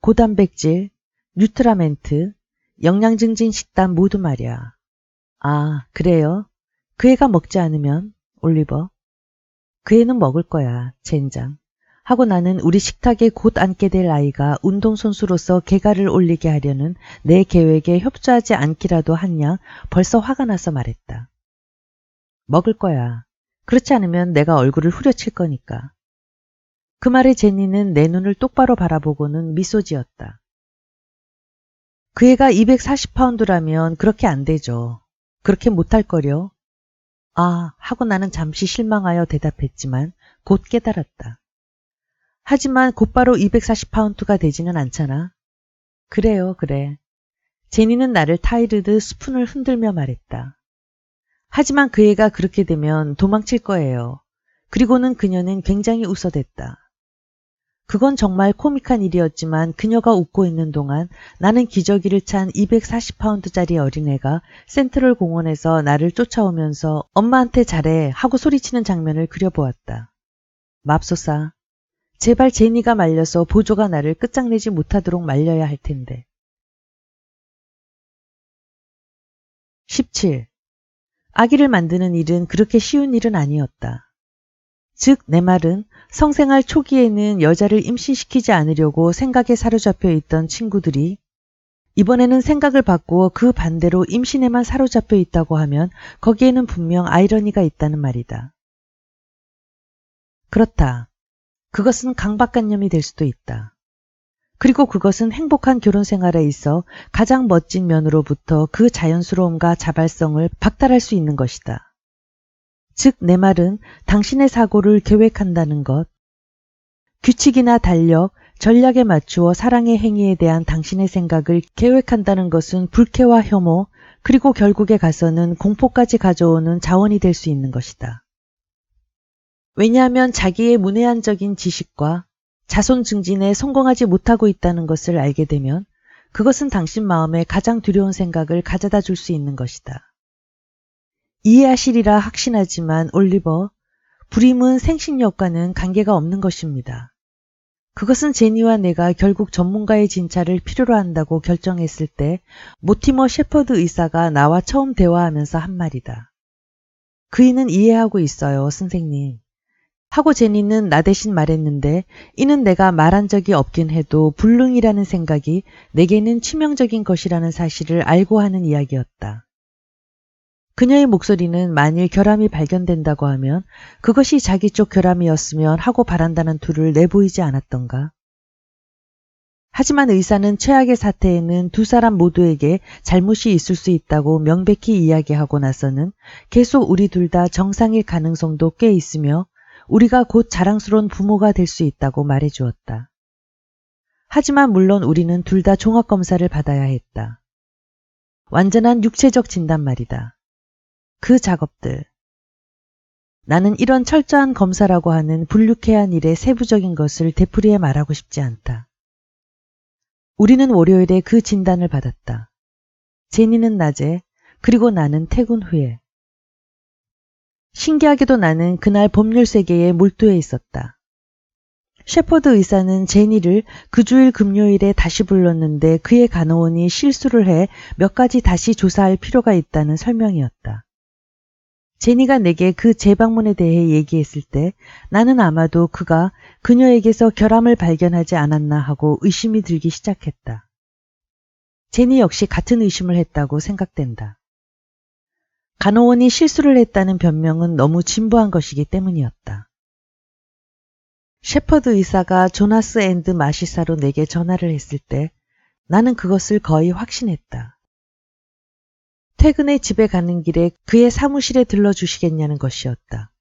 고단백질, 뉴트라멘트, 영양증진 식단 모두 말이야. 아, 그래요? 그 애가 먹지 않으면, 올리버? 그 애는 먹을 거야, 젠장. 하고 나는 우리 식탁에 곧 앉게 될 아이가 운동선수로서 개가를 올리게 하려는 내 계획에 협조하지 않기라도 한 양 벌써 화가 나서 말했다. 먹을 거야. 그렇지 않으면 내가 얼굴을 후려칠 거니까. 그 말에 제니는 내 눈을 똑바로 바라보고는 미소 지었다. 그 애가 240파운드라면 그렇게 안 되죠. 그렇게 못할 거려. 아, 하고 나는 잠시 실망하여 대답했지만 곧 깨달았다. 하지만 곧바로 240파운드가 되지는 않잖아. 그래요, 그래. 제니는 나를 타이르듯 스푼을 흔들며 말했다. 하지만 그 애가 그렇게 되면 도망칠 거예요. 그리고는 그녀는 굉장히 웃어댔다. 그건 정말 코믹한 일이었지만 그녀가 웃고 있는 동안 나는 기저귀를 찬 240파운드짜리 어린애가 센트럴 공원에서 나를 쫓아오면서 엄마한테 잘해 하고 소리치는 장면을 그려보았다. 맙소사. 제발 제니가 말려서 보조가 나를 끝장내지 못하도록 말려야 할 텐데. 17. 아기를 만드는 일은 그렇게 쉬운 일은 아니었다. 즉, 내 말은 성생활 초기에는 여자를 임신시키지 않으려고 생각에 사로잡혀 있던 친구들이 이번에는 생각을 바꾸어 그 반대로 임신에만 사로잡혀 있다고 하면 거기에는 분명 아이러니가 있다는 말이다. 그렇다. 그것은 강박관념이 될 수도 있다. 그리고 그것은 행복한 결혼 생활에 있어 가장 멋진 면으로부터 그 자연스러움과 자발성을 박탈할 수 있는 것이다. 즉, 내 말은 당신의 사고를 계획한다는 것, 규칙이나 달력, 전략에 맞추어 사랑의 행위에 대한 당신의 생각을 계획한다는 것은 불쾌와 혐오, 그리고 결국에 가서는 공포까지 가져오는 자원이 될 수 있는 것이다. 왜냐하면 자기의 문외한적인 지식과 자손 증진에 성공하지 못하고 있다는 것을 알게 되면 그것은 당신 마음에 가장 두려운 생각을 가져다 줄 수 있는 것이다. 이해하시리라 확신하지만 올리버, 불임은 생식력과는 관계가 없는 것입니다. 그것은 제니와 내가 결국 전문가의 진찰을 필요로 한다고 결정했을 때 모티머 셰퍼드 의사가 나와 처음 대화하면서 한 말이다. 그이는 이해하고 있어요, 선생님. 하고 제니는 나 대신 말했는데 이는 내가 말한 적이 없긴 해도 불능이라는 생각이 내게는 치명적인 것이라는 사실을 알고 하는 이야기였다. 그녀의 목소리는 만일 결함이 발견된다고 하면 그것이 자기 쪽 결함이었으면 하고 바란다는 투를 내보이지 않았던가. 하지만 의사는 최악의 사태에는 두 사람 모두에게 잘못이 있을 수 있다고 명백히 이야기하고 나서는 계속 우리 둘 다 정상일 가능성도 꽤 있으며 우리가 곧 자랑스러운 부모가 될 수 있다고 말해주었다. 하지만 물론 우리는 둘 다 종합검사를 받아야 했다. 완전한 육체적 진단 말이다. 그 작업들. 나는 이런 철저한 검사라고 하는 불유쾌한 일의 세부적인 것을 되풀이해 말하고 싶지 않다. 우리는 월요일에 그 진단을 받았다. 제니는 낮에, 그리고 나는 퇴근 후에. 신기하게도 나는 그날 법률 세계에 몰두해 있었다. 셰퍼드 의사는 제니를 그 주일 금요일에 다시 불렀는데 그의 간호원이 실수를 해 몇 가지 다시 조사할 필요가 있다는 설명이었다. 제니가 내게 그 재방문에 대해 얘기했을 때 나는 아마도 그가 그녀에게서 결함을 발견하지 않았나 하고 의심이 들기 시작했다. 제니 역시 같은 의심을 했다고 생각된다. 간호원이 실수를 했다는 변명은 너무 진부한 것이기 때문이었다. 셰퍼드 의사가 조나스 앤드 마시사로 내게 전화를 했을 때 나는 그것을 거의 확신했다. 퇴근해 집에 가는 길에 그의 사무실에 들러주시겠냐는 것이었다.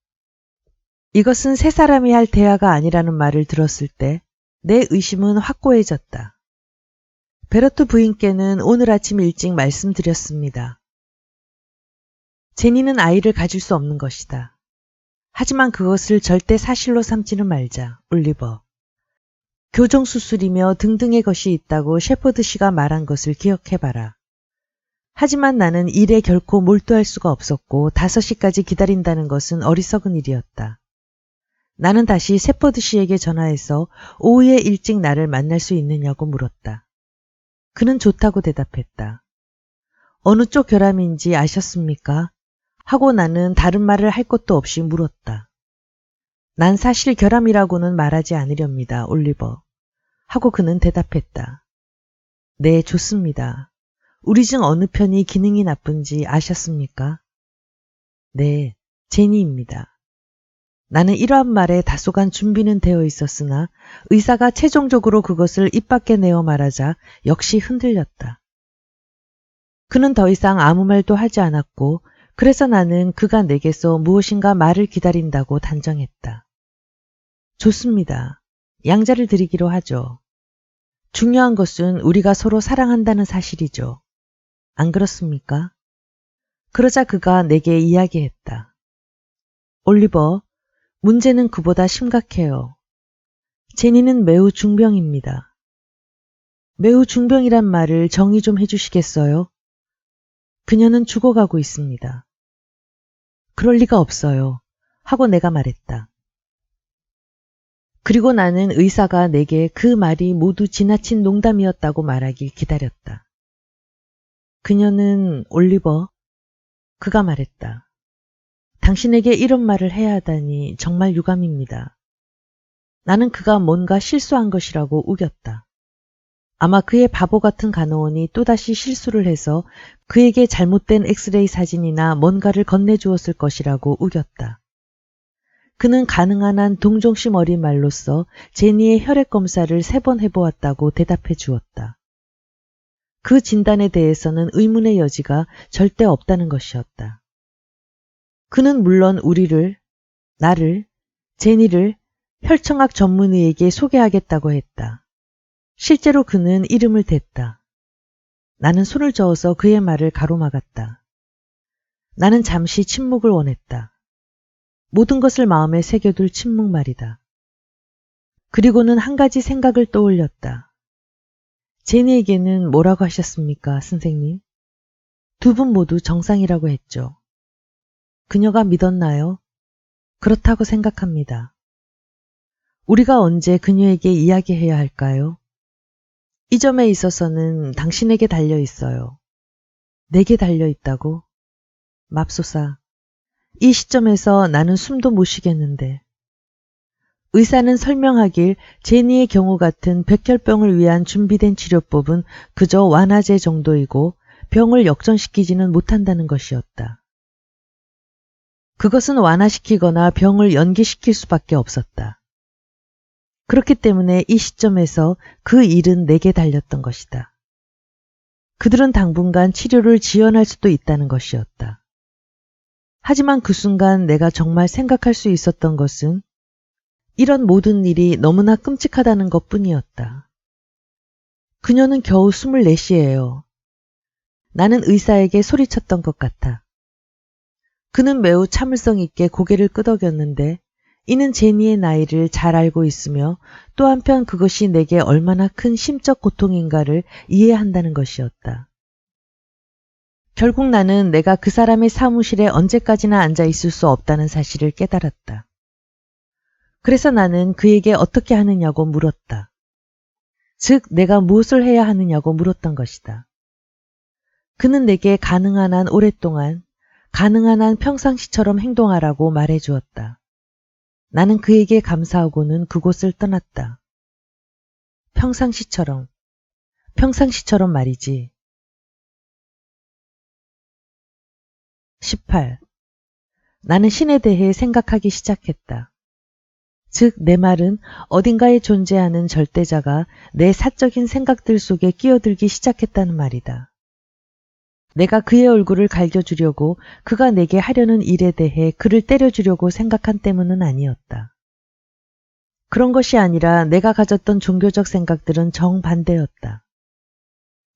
이것은 세 사람이 할 대화가 아니라는 말을 들었을 때 내 의심은 확고해졌다. 베르트 부인께는 오늘 아침 일찍 말씀드렸습니다. 제니는 아이를 가질 수 없는 것이다. 하지만 그것을 절대 사실로 삼지는 말자, 올리버. 교정수술이며 등등의 것이 있다고 셰퍼드 씨가 말한 것을 기억해봐라. 하지만 나는 일에 결코 몰두할 수가 없었고 5시까지 기다린다는 것은 어리석은 일이었다. 나는 다시 셰퍼드 씨에게 전화해서 오후에 일찍 나를 만날 수 있느냐고 물었다. 그는 좋다고 대답했다. 어느 쪽 결함인지 아셨습니까? 하고 나는 다른 말을 할 것도 없이 물었다. 난 사실 결함이라고는 말하지 않으렵니다, 올리버. 하고 그는 대답했다. 네, 좋습니다. 우리 중 어느 편이 기능이 나쁜지 아셨습니까? 네, 제니입니다. 나는 이러한 말에 다소간 준비는 되어 있었으나 의사가 최종적으로 그것을 입 밖에 내어 말하자 역시 흔들렸다. 그는 더 이상 아무 말도 하지 않았고 그래서 나는 그가 내게서 무엇인가 말을 기다린다고 단정했다. 좋습니다. 양자를 드리기로 하죠. 중요한 것은 우리가 서로 사랑한다는 사실이죠. 안 그렇습니까? 그러자 그가 내게 이야기했다. 올리버, 문제는 그보다 심각해요. 제니는 매우 중병입니다. 매우 중병이란 말을 정의 좀 해주시겠어요? 그녀는 죽어가고 있습니다. 그럴 리가 없어요. 하고 내가 말했다. 그리고 나는 의사가 내게 그 말이 모두 지나친 농담이었다고 말하길 기다렸다. 그녀는 올리버, 그가 말했다. 당신에게 이런 말을 해야 하다니 정말 유감입니다. 나는 그가 뭔가 실수한 것이라고 우겼다. 아마 그의 바보 같은 간호원이 또다시 실수를 해서 그에게 잘못된 엑스레이 사진이나 뭔가를 건네주었을 것이라고 우겼다. 그는 가능한 한 동정심 어린 말로써 제니의 혈액 검사를 3번 해보았다고 대답해 주었다. 그 진단에 대해서는 의문의 여지가 절대 없다는 것이었다. 그는 물론 우리를, 나를, 제니를 혈청학 전문의에게 소개하겠다고 했다. 실제로 그는 이름을 댔다. 나는 손을 저어서 그의 말을 가로막았다. 나는 잠시 침묵을 원했다. 모든 것을 마음에 새겨둘 침묵 말이다. 그리고는 한 가지 생각을 떠올렸다. 제니에게는 뭐라고 하셨습니까, 선생님? 2분 모두 정상이라고 했죠. 그녀가 믿었나요? 그렇다고 생각합니다. 우리가 언제 그녀에게 이야기해야 할까요? 이 점에 있어서는 당신에게 달려 있어요. 내게 달려 있다고? 맙소사. 이 시점에서 나는 숨도 못 쉬겠는데. 의사는 설명하길 제니의 경우 같은 백혈병을 위한 준비된 치료법은 그저 완화제 정도이고 병을 역전시키지는 못한다는 것이었다. 그것은 완화시키거나 병을 연기시킬 수밖에 없었다. 그렇기 때문에 이 시점에서 그 일은 내게 달렸던 것이다. 그들은 당분간 치료를 지연할 수도 있다는 것이었다. 하지만 그 순간 내가 정말 생각할 수 있었던 것은 이런 모든 일이 너무나 끔찍하다는 것뿐이었다. 그녀는 겨우 24이에요. 나는 의사에게 소리쳤던 것 같아. 그는 매우 참을성 있게 고개를 끄덕였는데 이는 제니의 나이를 잘 알고 있으며 또 한편 그것이 내게 얼마나 큰 심적 고통인가를 이해한다는 것이었다. 결국 나는 내가 그 사람의 사무실에 언제까지나 앉아 있을 수 없다는 사실을 깨달았다. 그래서 나는 그에게 어떻게 하느냐고 물었다. 즉 내가 무엇을 해야 하느냐고 물었던 것이다. 그는 내게 가능한 한 오랫동안 가능한 한 평상시처럼 행동하라고 말해주었다. 나는 그에게 감사하고는 그곳을 떠났다. 평상시처럼 말이지. 18. 나는 신에 대해 생각하기 시작했다. 즉, 내 말은 어딘가에 존재하는 절대자가 내 사적인 생각들 속에 끼어들기 시작했다는 말이다. 내가 그의 얼굴을 갈겨주려고 그가 내게 하려는 일에 대해 그를 때려주려고 생각한 때문은 아니었다. 그런 것이 아니라 내가 가졌던 종교적 생각들은 정반대였다.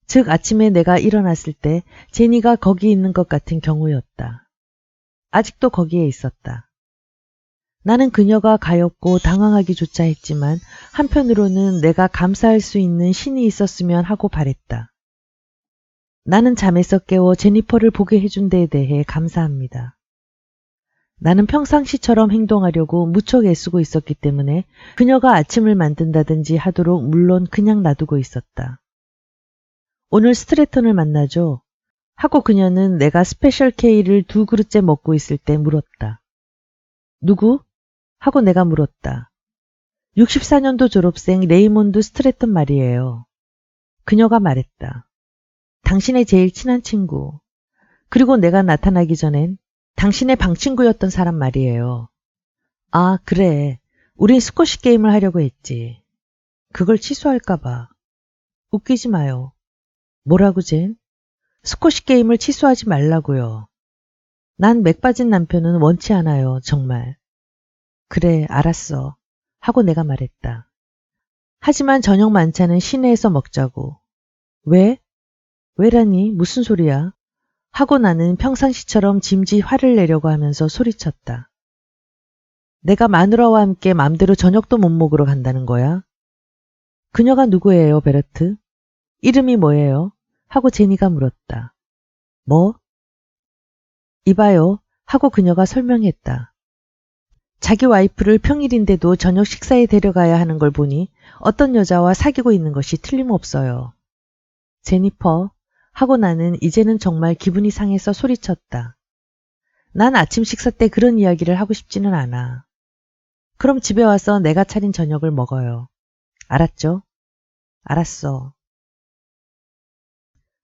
즉 아침에 내가 일어났을 때 제니가 거기 있는 것 같은 경우였다. 아직도 거기에 있었다. 나는 그녀가 가엾고 당황하기조차 했지만 한편으로는 내가 감사할 수 있는 신이 있었으면 하고 바랬다. 나는 잠에서 깨워 제니퍼를 보게 해준 데에 대해 감사합니다. 나는 평상시처럼 행동하려고 무척 애쓰고 있었기 때문에 그녀가 아침을 만든다든지 하도록 물론 그냥 놔두고 있었다. 오늘 스트래턴을 만나죠? 하고 그녀는 내가 스페셜 K를 2그릇째 먹고 있을 때 물었다. 누구? 하고 내가 물었다. 64년도 졸업생 레이몬드 스트래턴 말이에요. 그녀가 말했다. 당신의 제일 친한 친구. 그리고 내가 나타나기 전엔 당신의 방 친구였던 사람 말이에요. 아, 그래. 우린 스쿼시 게임을 하려고 했지. 그걸 취소할까 봐. 웃기지 마요. 뭐라고 젠? 스쿼시 게임을 취소하지 말라고요. 난 맥 빠진 남편은 원치 않아요, 정말. 그래, 알았어. 하고 내가 말했다. 하지만 저녁 만찬은 시내에서 먹자고. 왜? 왜라니? 무슨 소리야? 하고 나는 평상시처럼 짐짓 화를 내려고 하면서 소리쳤다. 내가 마누라와 함께 맘대로 저녁도 못 먹으러 간다는 거야? 그녀가 누구예요, 베르트? 이름이 뭐예요? 하고 제니가 물었다. 뭐? 이봐요. 하고 그녀가 설명했다. 자기 와이프를 평일인데도 저녁 식사에 데려가야 하는 걸 보니 어떤 여자와 사귀고 있는 것이 틀림없어요. 제니퍼, 하고 나는 이제는 정말 기분이 상해서 소리쳤다. 난 아침 식사 때 그런 이야기를 하고 싶지는 않아. 그럼 집에 와서 내가 차린 저녁을 먹어요. 알았죠? 알았어.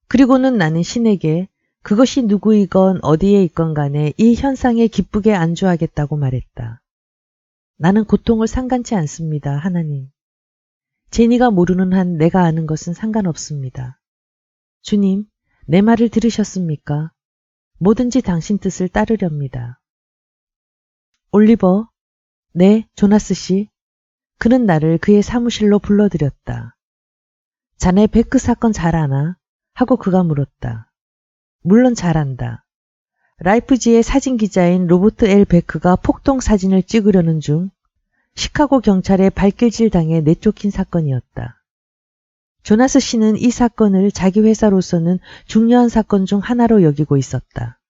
그리고는 나는 신에게 그것이 누구이건 어디에 있건 간에 이 현상에 기쁘게 안주하겠다고 말했다. 나는 고통을 상관치 않습니다, 하나님. 제니가 모르는 한 내가 아는 것은 상관없습니다. 주님, 내 말을 들으셨습니까? 뭐든지 당신 뜻을 따르렵니다. 올리버, 네, 조나스 씨. 그는 나를 그의 사무실로 불러들였다. 자네 베크 사건 잘 아나? 하고 그가 물었다. 물론 잘 안다. 라이프지의 사진기자인 로버트 L. 베크가 폭동 사진을 찍으려는 중 시카고 경찰에 발길질 당해 내쫓긴 사건이었다. 조나스 씨는 이 사건을 자기 회사로서는 중요한 사건 중 하나로 여기고 있었다.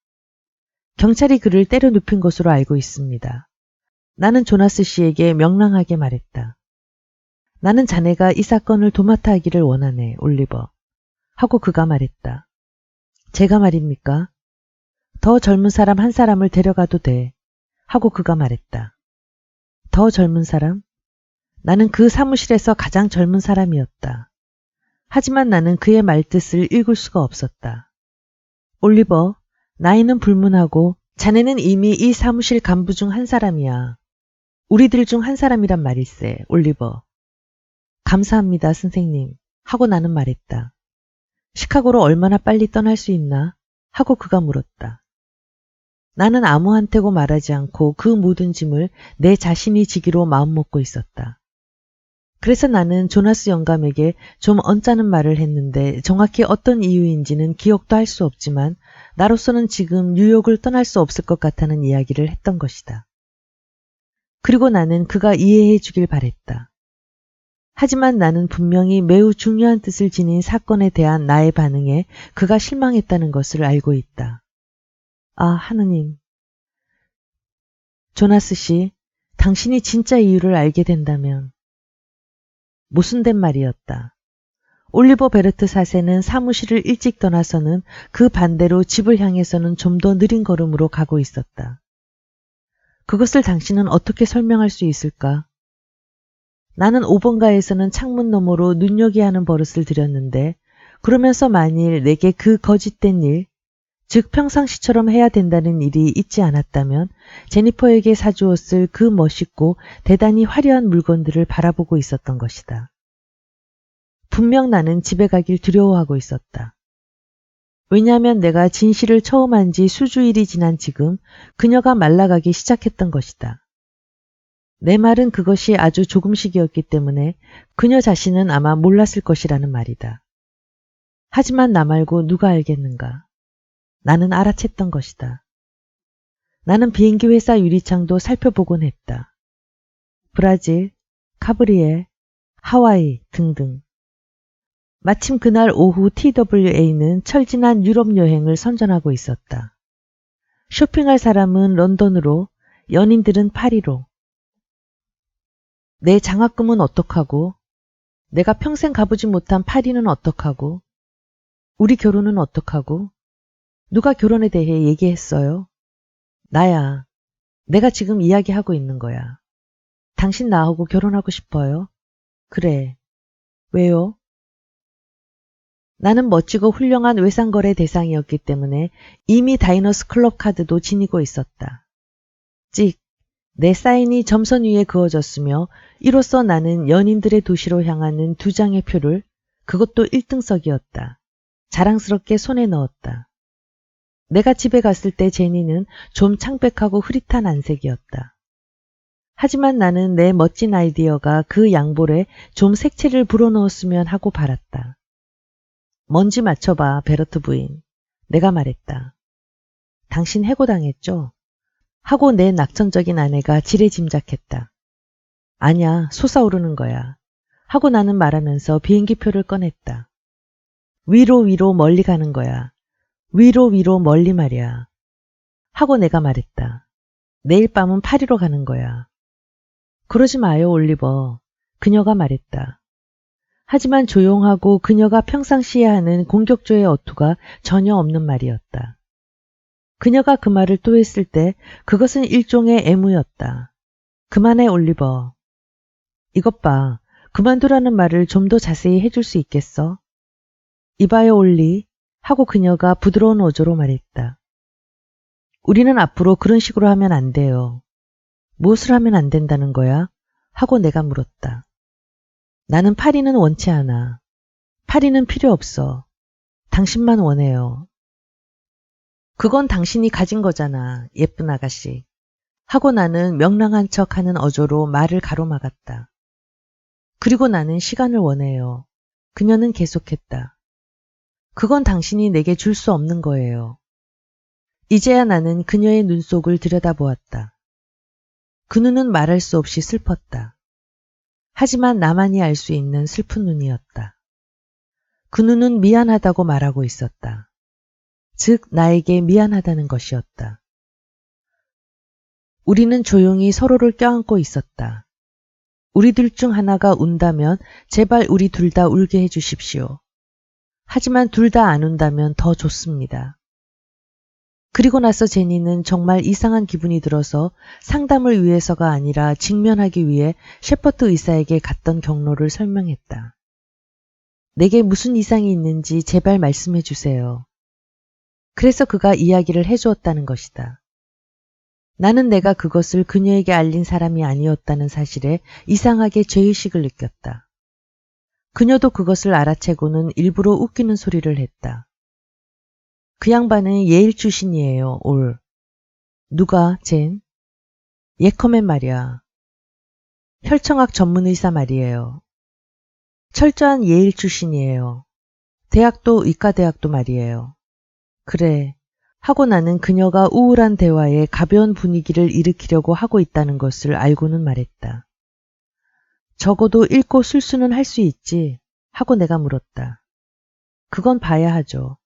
경찰이 그를 때려 눕힌 것으로 알고 있습니다. 나는 조나스 씨에게 명랑하게 말했다. 나는 자네가 이 사건을 도맡아 하기를 원하네, 올리버. 하고 그가 말했다. 제가 말입니까? 더 젊은 사람 한 사람을 데려가도 돼. 하고 그가 말했다. 더 젊은 사람? 나는 그 사무실에서 가장 젊은 사람이었다. 하지만 나는 그의 말뜻을 읽을 수가 없었다. 올리버, 나이는 불문하고 자네는 이미 이 사무실 간부 중 한 사람이야. 우리들 중 한 사람이란 말일세, 올리버. 감사합니다, 선생님. 하고 나는 말했다. 시카고로 얼마나 빨리 떠날 수 있나? 하고 그가 물었다. 나는 아무한테고 말하지 않고 그 모든 짐을 내 자신이 지기로 마음먹고 있었다. 그래서 나는 조나스 영감에게 좀 언짢은 말을 했는데 정확히 어떤 이유인지는 기억도 할 수 없지만 나로서는 지금 뉴욕을 떠날 수 없을 것 같다는 이야기를 했던 것이다. 그리고 나는 그가 이해해 주길 바랬다. 하지만 나는 분명히 매우 중요한 뜻을 지닌 사건에 대한 나의 반응에 그가 실망했다는 것을 알고 있다. 아, 하느님. 조나스 씨, 당신이 진짜 이유를 알게 된다면 모순된 말이었다. 올리버 베르트 사세는 사무실을 일찍 떠나서는 그 반대로 집을 향해서는 좀 더 느린 걸음으로 가고 있었다. 그것을 당신은 어떻게 설명할 수 있을까? 나는 5번가에서는 창문 너머로 눈여겨 하는 버릇을 들였는데 그러면서 만일 내게 그 거짓된 일, 즉 평상시처럼 해야 된다는 일이 있지 않았다면 제니퍼에게 사주었을 그 멋있고 대단히 화려한 물건들을 바라보고 있었던 것이다. 분명 나는 집에 가길 두려워하고 있었다. 왜냐하면 내가 진실을 처음 한 지 수주일이 지난 지금 그녀가 말라가기 시작했던 것이다. 내 말은 그것이 아주 조금씩이었기 때문에 그녀 자신은 아마 몰랐을 것이라는 말이다. 하지만 나 말고 누가 알겠는가? 나는 알아챘던 것이다. 나는 비행기 회사 유리창도 살펴보곤 했다. 브라질, 카브리에, 하와이 등등. 마침 그날 오후 TWA는 철진한 유럽 여행을 선전하고 있었다. 쇼핑할 사람은 런던으로, 연인들은 파리로. 내 장학금은 어떡하고? 내가 평생 가보지 못한 파리는 어떡하고? 우리 결혼은 어떡하고? 누가 결혼에 대해 얘기했어요? 나야. 내가 지금 이야기하고 있는 거야. 당신 나하고 결혼하고 싶어요? 그래. 왜요? 나는 멋지고 훌륭한 외상거래 대상이었기 때문에 이미 다이너스 클럽 카드도 지니고 있었다. 찍. 내 사인이 점선 위에 그어졌으며 이로써 나는 연인들의 도시로 향하는 2장의 표를, 그것도 1등석이었다. 자랑스럽게 손에 넣었다. 내가 집에 갔을 때 제니는 좀 창백하고 흐릿한 안색이었다. 하지만 나는 내 멋진 아이디어가 그 양볼에 좀 색채를 불어넣었으면 하고 바랐다. 뭔지 맞춰봐, 베르트 부인. 내가 말했다. 당신 해고당했죠? 하고 내 낙천적인 아내가 지레 짐작했다. 아냐, 솟아오르는 거야. 하고 나는 말하면서 비행기표를 꺼냈다. 위로 멀리 가는 거야. 위로 멀리 말이야. 하고 내가 말했다. 내일 밤은 파리로 가는 거야. 그러지 마요, 올리버. 그녀가 말했다. 하지만 조용하고 그녀가 평상시에 하는 공격조의 어투가 전혀 없는 말이었다. 그녀가 그 말을 또 했을 때 그것은 일종의 애무였다. 그만해, 올리버. 이것 봐. 그만두라는 말을 좀 더 자세히 해줄 수 있겠어? 이봐요, 올리. 하고 그녀가 부드러운 어조로 말했다. 우리는 앞으로 그런 식으로 하면 안 돼요. 무엇을 하면 안 된다는 거야? 하고 내가 물었다. 나는 파리는 원치 않아. 파리는 필요 없어. 당신만 원해요. 그건 당신이 가진 거잖아, 예쁜 아가씨. 하고 나는 명랑한 척하는 어조로 말을 가로막았다. 그리고 나는 시간을 원해요. 그녀는 계속했다. 그건 당신이 내게 줄 수 없는 거예요. 이제야 나는 그녀의 눈속을 들여다보았다. 그 눈은 말할 수 없이 슬펐다. 하지만 나만이 알 수 있는 슬픈 눈이었다. 그 눈은 미안하다고 말하고 있었다. 즉 나에게 미안하다는 것이었다. 우리는 조용히 서로를 껴안고 있었다. 우리들 중 하나가 운다면 제발 우리 둘 다 울게 해주십시오. 하지만 둘 다 안 운다면 더 좋습니다. 그리고 나서 제니는 정말 이상한 기분이 들어서 상담을 위해서가 아니라 직면하기 위해 셰퍼트 의사에게 갔던 경로를 설명했다. 내게 무슨 이상이 있는지 제발 말씀해 주세요. 그래서 그가 이야기를 해주었다는 것이다. 나는 내가 그것을 그녀에게 알린 사람이 아니었다는 사실에 이상하게 죄의식을 느꼈다. 그녀도 그것을 알아채고는 일부러 웃기는 소리를 했다. 그 양반은 예일 출신이에요, 올. 누가, 젠? 예커맨 말이야. 혈청학 전문의사 말이에요. 철저한 예일 출신이에요. 대학도 의과대학도 말이에요. 그래. 하고 나는 그녀가 우울한 대화에 가벼운 분위기를 일으키려고 하고 있다는 것을 알고는 말했다. 적어도 읽고 술수는 할 수 있지? 하고 내가 물었다. 그건 봐야 하죠.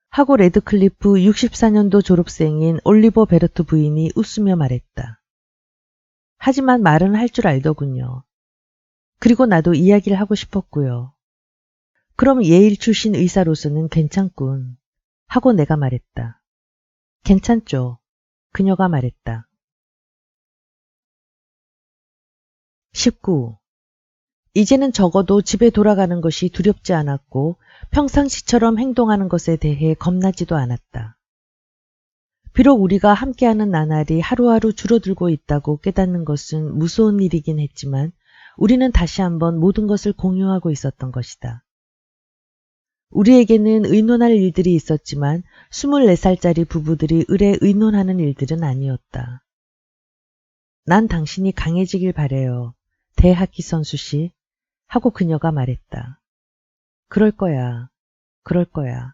하고 레드클리프 64년도 졸업생인 올리버 베러트 부인이 웃으며 말했다. 하지만 말은 할 줄 알더군요. 그리고 나도 이야기를 하고 싶었고요. 그럼 예일 출신 의사로서는 괜찮군. 하고 내가 말했다. 괜찮죠. 그녀가 말했다. 19. 이제는 적어도 집에 돌아가는 것이 두렵지 않았고 평상시처럼 행동하는 것에 대해 겁나지도 않았다. 비록 우리가 함께하는 나날이 하루하루 줄어들고 있다고 깨닫는 것은 무서운 일이긴 했지만 우리는 다시 한번 모든 것을 공유하고 있었던 것이다. 우리에게는 의논할 일들이 있었지만 24살짜리 부부들이 을에 의논하는 일들은 아니었다. 난 당신이 강해지길 바래요. 대학기 선수씨. 하고 그녀가 말했다. 그럴 거야. 그럴 거야.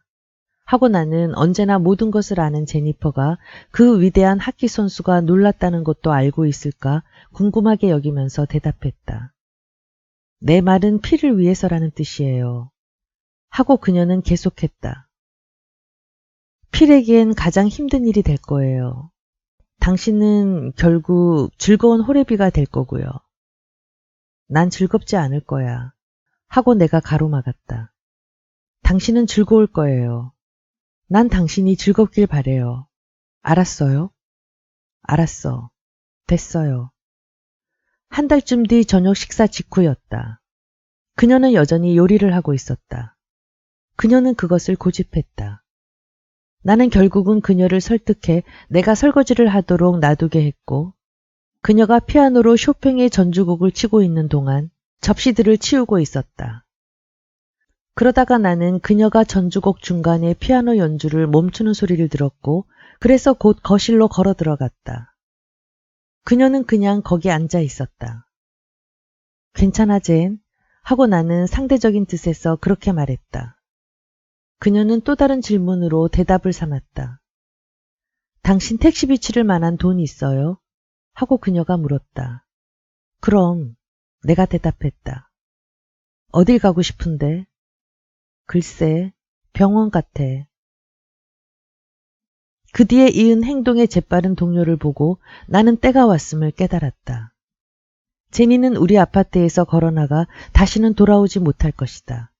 하고 나는 언제나 모든 것을 아는 제니퍼가 그 위대한 하키 선수가 놀랐다는 것도 알고 있을까 궁금하게 여기면서 대답했다. 내 말은 피를 위해서라는 뜻이에요. 하고 그녀는 계속했다. 필에겐 가장 힘든 일이 될 거예요. 당신은 결국 즐거운 호래비가 될 거고요. 난 즐겁지 않을 거야. 하고 내가 가로막았다. 당신은 즐거울 거예요. 난 당신이 즐겁길 바래요. 알았어요? 알았어. 됐어요. 한 달쯤 뒤 저녁 식사 직후였다. 그녀는 여전히 요리를 하고 있었다. 그녀는 그것을 고집했다. 나는 결국은 그녀를 설득해 내가 설거지를 하도록 놔두게 했고 그녀가 피아노로 쇼팽의 전주곡을 치고 있는 동안 접시들을 치우고 있었다. 그러다가 나는 그녀가 전주곡 중간에 피아노 연주를 멈추는 소리를 들었고 그래서 곧 거실로 걸어 들어갔다. 그녀는 그냥 거기 앉아 있었다. 괜찮아, 젠? 하고 나는 상대적인 뜻에서 그렇게 말했다. 그녀는 또 다른 질문으로 대답을 삼았다. 당신 택시비 치를 만한 돈 있어요? 하고 그녀가 물었다. 그럼 내가 대답했다. 어딜 가고 싶은데? 글쎄, 병원 같아. 그 뒤에 이은 행동에 재빠른 동료를 보고 나는 때가 왔음을 깨달았다. 제니는 우리 아파트에서 걸어나가 다시는 돌아오지 못할 것이다.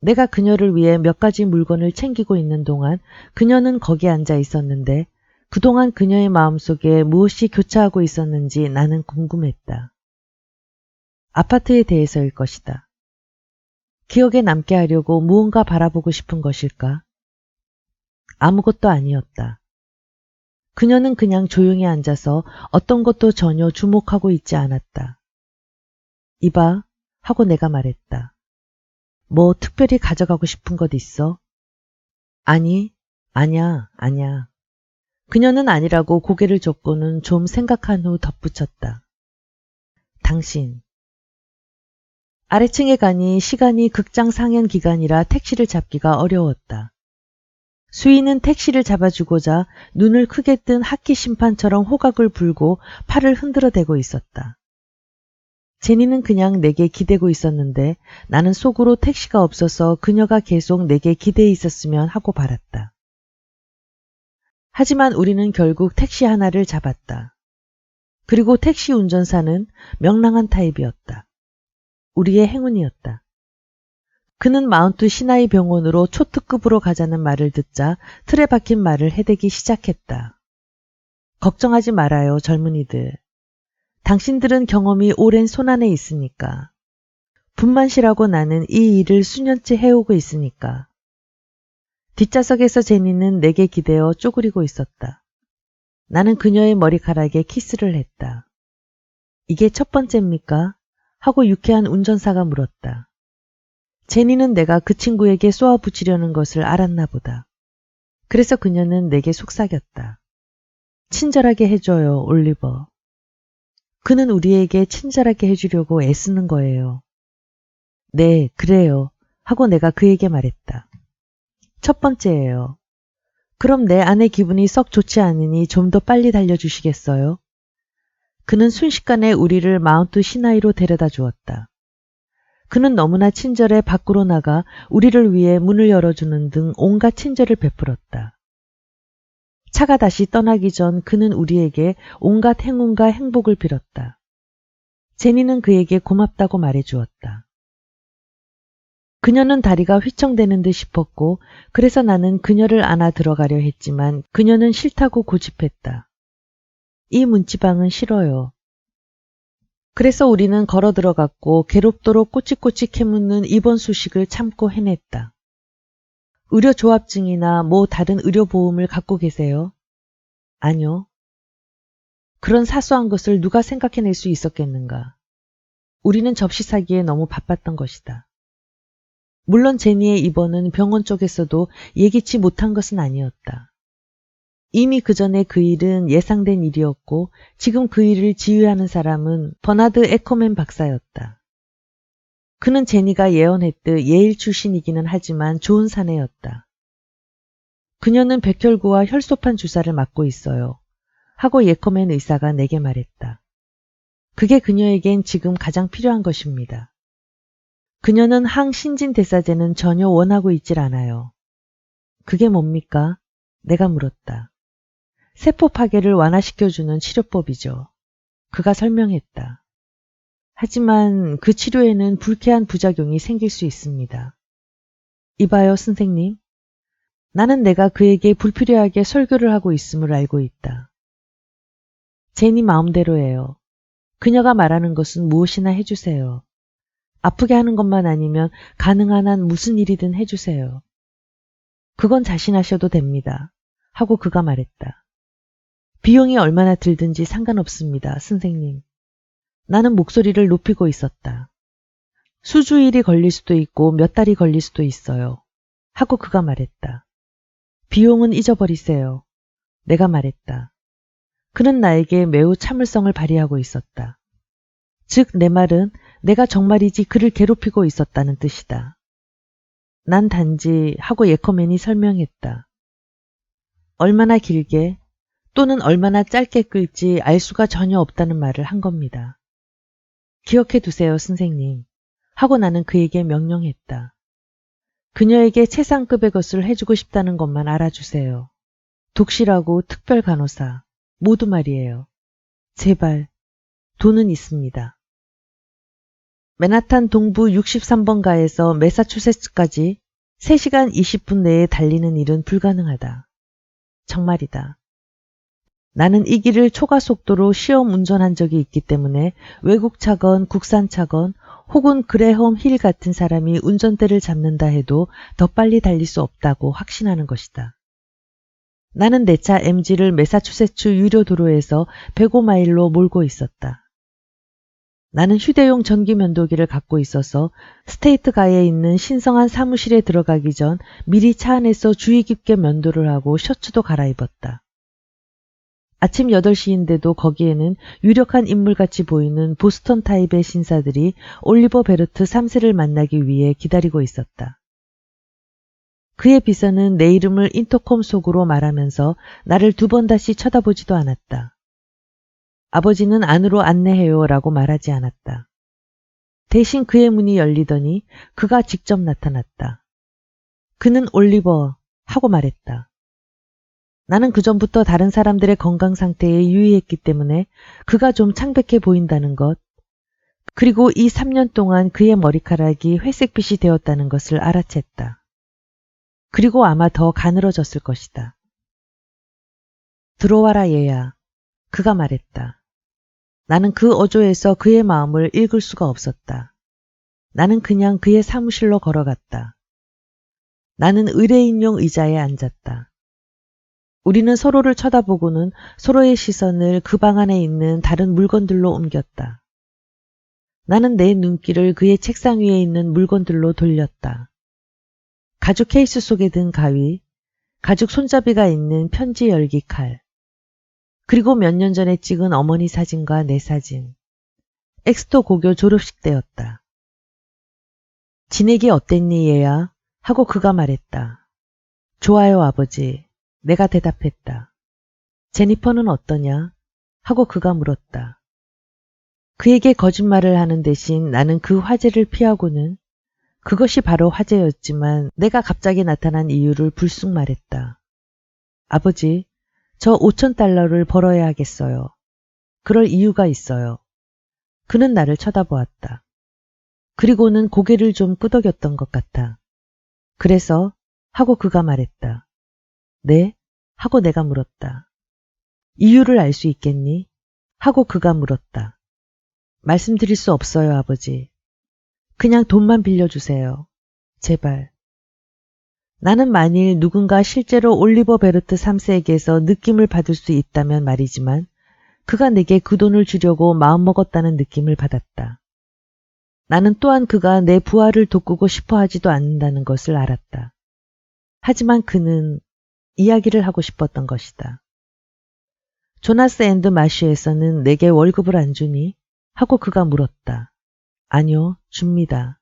내가 그녀를 위해 몇 가지 물건을 챙기고 있는 동안 그녀는 거기 앉아 있었는데 그동안 그녀의 마음속에 무엇이 교차하고 있었는지 나는 궁금했다. 아파트에 대해서일 것이다. 기억에 남게 하려고 무언가 바라보고 싶은 것일까? 아무것도 아니었다. 그녀는 그냥 조용히 앉아서 어떤 것도 전혀 주목하고 있지 않았다. 이봐, 하고 내가 말했다. 뭐 특별히 가져가고 싶은 것 있어? 아니, 아냐. 그녀는 아니라고 고개를 젓고는 좀 생각한 후 덧붙였다. 당신. 아래층에 가니 시간이 극장 상연 기간이라 택시를 잡기가 어려웠다. 수인은 택시를 잡아주고자 눈을 크게 뜬 하키 심판처럼 호각을 불고 팔을 흔들어대고 있었다. 제니는 그냥 내게 기대고 있었는데 나는 속으로 택시가 없어서 그녀가 계속 내게 기대해 있었으면 하고 바랐다. 하지만 우리는 결국 택시 하나를 잡았다. 그리고 택시 운전사는 명랑한 타입이었다. 우리의 행운이었다. 그는 마운트 시나이 병원으로 초특급으로 가자는 말을 듣자 틀에 박힌 말을 해대기 시작했다. 걱정하지 말아요, 젊은이들. 당신들은 경험이 오랜 손안에 있으니까. 분만시라고 나는 이 일을 수년째 해오고 있으니까. 뒷좌석에서 제니는 내게 기대어 쪼그리고 있었다. 나는 그녀의 머리카락에 키스를 했다. 이게 첫 번째입니까? 하고 유쾌한 운전사가 물었다. 제니는 내가 그 친구에게 쏘아붙이려는 것을 알았나 보다. 그래서 그녀는 내게 속삭였다. 친절하게 해줘요, 올리버. 그는 우리에게 친절하게 해주려고 애쓰는 거예요. 네, 그래요. 하고 내가 그에게 말했다. 첫 번째예요. 그럼 내 아내 기분이 썩 좋지 않으니 좀 더 빨리 달려주시겠어요? 그는 순식간에 우리를 마운트 시나이로 데려다 주었다. 그는 너무나 친절해 밖으로 나가 우리를 위해 문을 열어주는 등 온갖 친절을 베풀었다. 차가 다시 떠나기 전 그는 우리에게 온갖 행운과 행복을 빌었다. 제니는 그에게 고맙다고 말해주었다. 그녀는 다리가 휘청대는 듯 싶었고 그래서 나는 그녀를 안아 들어가려 했지만 그녀는 싫다고 고집했다. 이 문지방은 싫어요. 그래서 우리는 걸어 들어갔고 괴롭도록 꼬치꼬치 캐묻는 입원 수식을 참고 해냈다. 의료조합증이나 뭐 다른 의료보험을 갖고 계세요? 아니요. 그런 사소한 것을 누가 생각해낼 수 있었겠는가. 우리는 접시 사기에 너무 바빴던 것이다. 물론 제니의 입원은 병원 쪽에서도 예기치 못한 것은 아니었다. 이미 그 전에 그 일은 예상된 일이었고 지금 그 일을 지휘하는 사람은 버나드 에커맨 박사였다. 그는 제니가 예언했듯 예일 출신이기는 하지만 좋은 사내였다. 그녀는 백혈구와 혈소판 주사를 맞고 있어요. 하고 예커맨 의사가 내게 말했다. 그게 그녀에겐 지금 가장 필요한 것입니다. 그녀는 항신진대사제는 전혀 원하고 있질 않아요. 그게 뭡니까? 내가 물었다. 세포 파괴를 완화시켜주는 치료법이죠. 그가 설명했다. 하지만 그 치료에는 불쾌한 부작용이 생길 수 있습니다. 이봐요, 선생님. 나는 내가 그에게 불필요하게 설교를 하고 있음을 알고 있다. 제니 마음대로예요. 그녀가 말하는 것은 무엇이나 해주세요. 아프게 하는 것만 아니면 가능한 한 무슨 일이든 해주세요. 그건 자신하셔도 됩니다. 하고 그가 말했다. 비용이 얼마나 들든지 상관없습니다, 선생님. 나는 목소리를 높이고 있었다. 수주일이 걸릴 수도 있고 몇 달이 걸릴 수도 있어요. 하고 그가 말했다. 비용은 잊어버리세요. 내가 말했다. 그는 나에게 매우 참을성을 발휘하고 있었다. 즉, 내 말은 내가 정말이지 그를 괴롭히고 있었다는 뜻이다. 난 단지 하고 예커맨이 설명했다. 얼마나 길게 또는 얼마나 짧게 끌지 알 수가 전혀 없다는 말을 한 겁니다. 기억해 두세요, 선생님. 하고 나는 그에게 명령했다. 그녀에게 최상급의 것을 해주고 싶다는 것만 알아주세요. 독실하고 특별 간호사, 모두 말이에요. 제발, 돈은 있습니다. 맨하탄 동부 63번가에서 매사추세츠까지 3시간 20분 내에 달리는 일은 불가능하다. 정말이다. 나는 이 길을 초과속도로 시험 운전한 적이 있기 때문에 외국차건 국산차건 혹은 그레홈 힐 같은 사람이 운전대를 잡는다 해도 더 빨리 달릴 수 없다고 확신하는 것이다. 나는 내 차 MG를 매사추세츠 유료 도로에서 105마일로 몰고 있었다. 나는 휴대용 전기 면도기를 갖고 있어서 스테이트가에 있는 신성한 사무실에 들어가기 전 미리 차 안에서 주의 깊게 면도를 하고 셔츠도 갈아입었다. 아침 8시인데도 거기에는 유력한 인물같이 보이는 보스턴 타입의 신사들이 올리버 베르트 3세를 만나기 위해 기다리고 있었다. 그의 비서는 내 이름을 인터콤 속으로 말하면서 나를 2번 다시 쳐다보지도 않았다. 아버지는 안으로 안내해요 라고 말하지 않았다. 대신 그의 문이 열리더니 그가 직접 나타났다. 그는 올리버 하고 말했다. 나는 그전부터 다른 사람들의 건강 상태에 유의했기 때문에 그가 좀 창백해 보인다는 것, 그리고 이 3년 동안 그의 머리카락이 회색빛이 되었다는 것을 알아챘다. 그리고 아마 더 가늘어졌을 것이다. 들어와라 얘야. 그가 말했다. 나는 그 어조에서 그의 마음을 읽을 수가 없었다. 나는 그냥 그의 사무실로 걸어갔다. 나는 의뢰인용 의자에 앉았다. 우리는 서로를 쳐다보고는 서로의 시선을 그 방 안에 있는 다른 물건들로 옮겼다. 나는 내 눈길을 그의 책상 위에 있는 물건들로 돌렸다. 가죽 케이스 속에 든 가위, 가죽 손잡이가 있는 편지 열기 칼, 그리고 몇 년 전에 찍은 어머니 사진과 내 사진. 엑스터 고교 졸업식 때였다. 지내기 어땠니 얘야? 하고 그가 말했다. 좋아요 아버지. 내가 대답했다. 제니퍼는 어떠냐? 하고 그가 물었다. 그에게 거짓말을 하는 대신 나는 그 화제를 피하고는 그것이 바로 화제였지만 내가 갑자기 나타난 이유를 불쑥 말했다. 아버지, 저 $5,000를 벌어야 하겠어요. 그럴 이유가 있어요. 그는 나를 쳐다보았다. 그리고는 고개를 좀 끄덕였던 것 같아. 그래서 하고 그가 말했다. 네? 하고 내가 물었다. 이유를 알 수 있겠니? 하고 그가 물었다. 말씀드릴 수 없어요, 아버지. 그냥 돈만 빌려주세요. 제발. 나는 만일 누군가 실제로 올리버 베르트 3세에게서 느낌을 받을 수 있다면 말이지만 그가 내게 그 돈을 주려고 마음먹었다는 느낌을 받았다. 나는 또한 그가 내 부하를 돕고 싶어 하지도 않는다는 것을 알았다. 하지만 그는 이야기를 하고 싶었던 것이다. 조나스 앤드 마쉬에서는 내게 월급을 안 주니? 하고 그가 물었다. 아니요, 줍니다.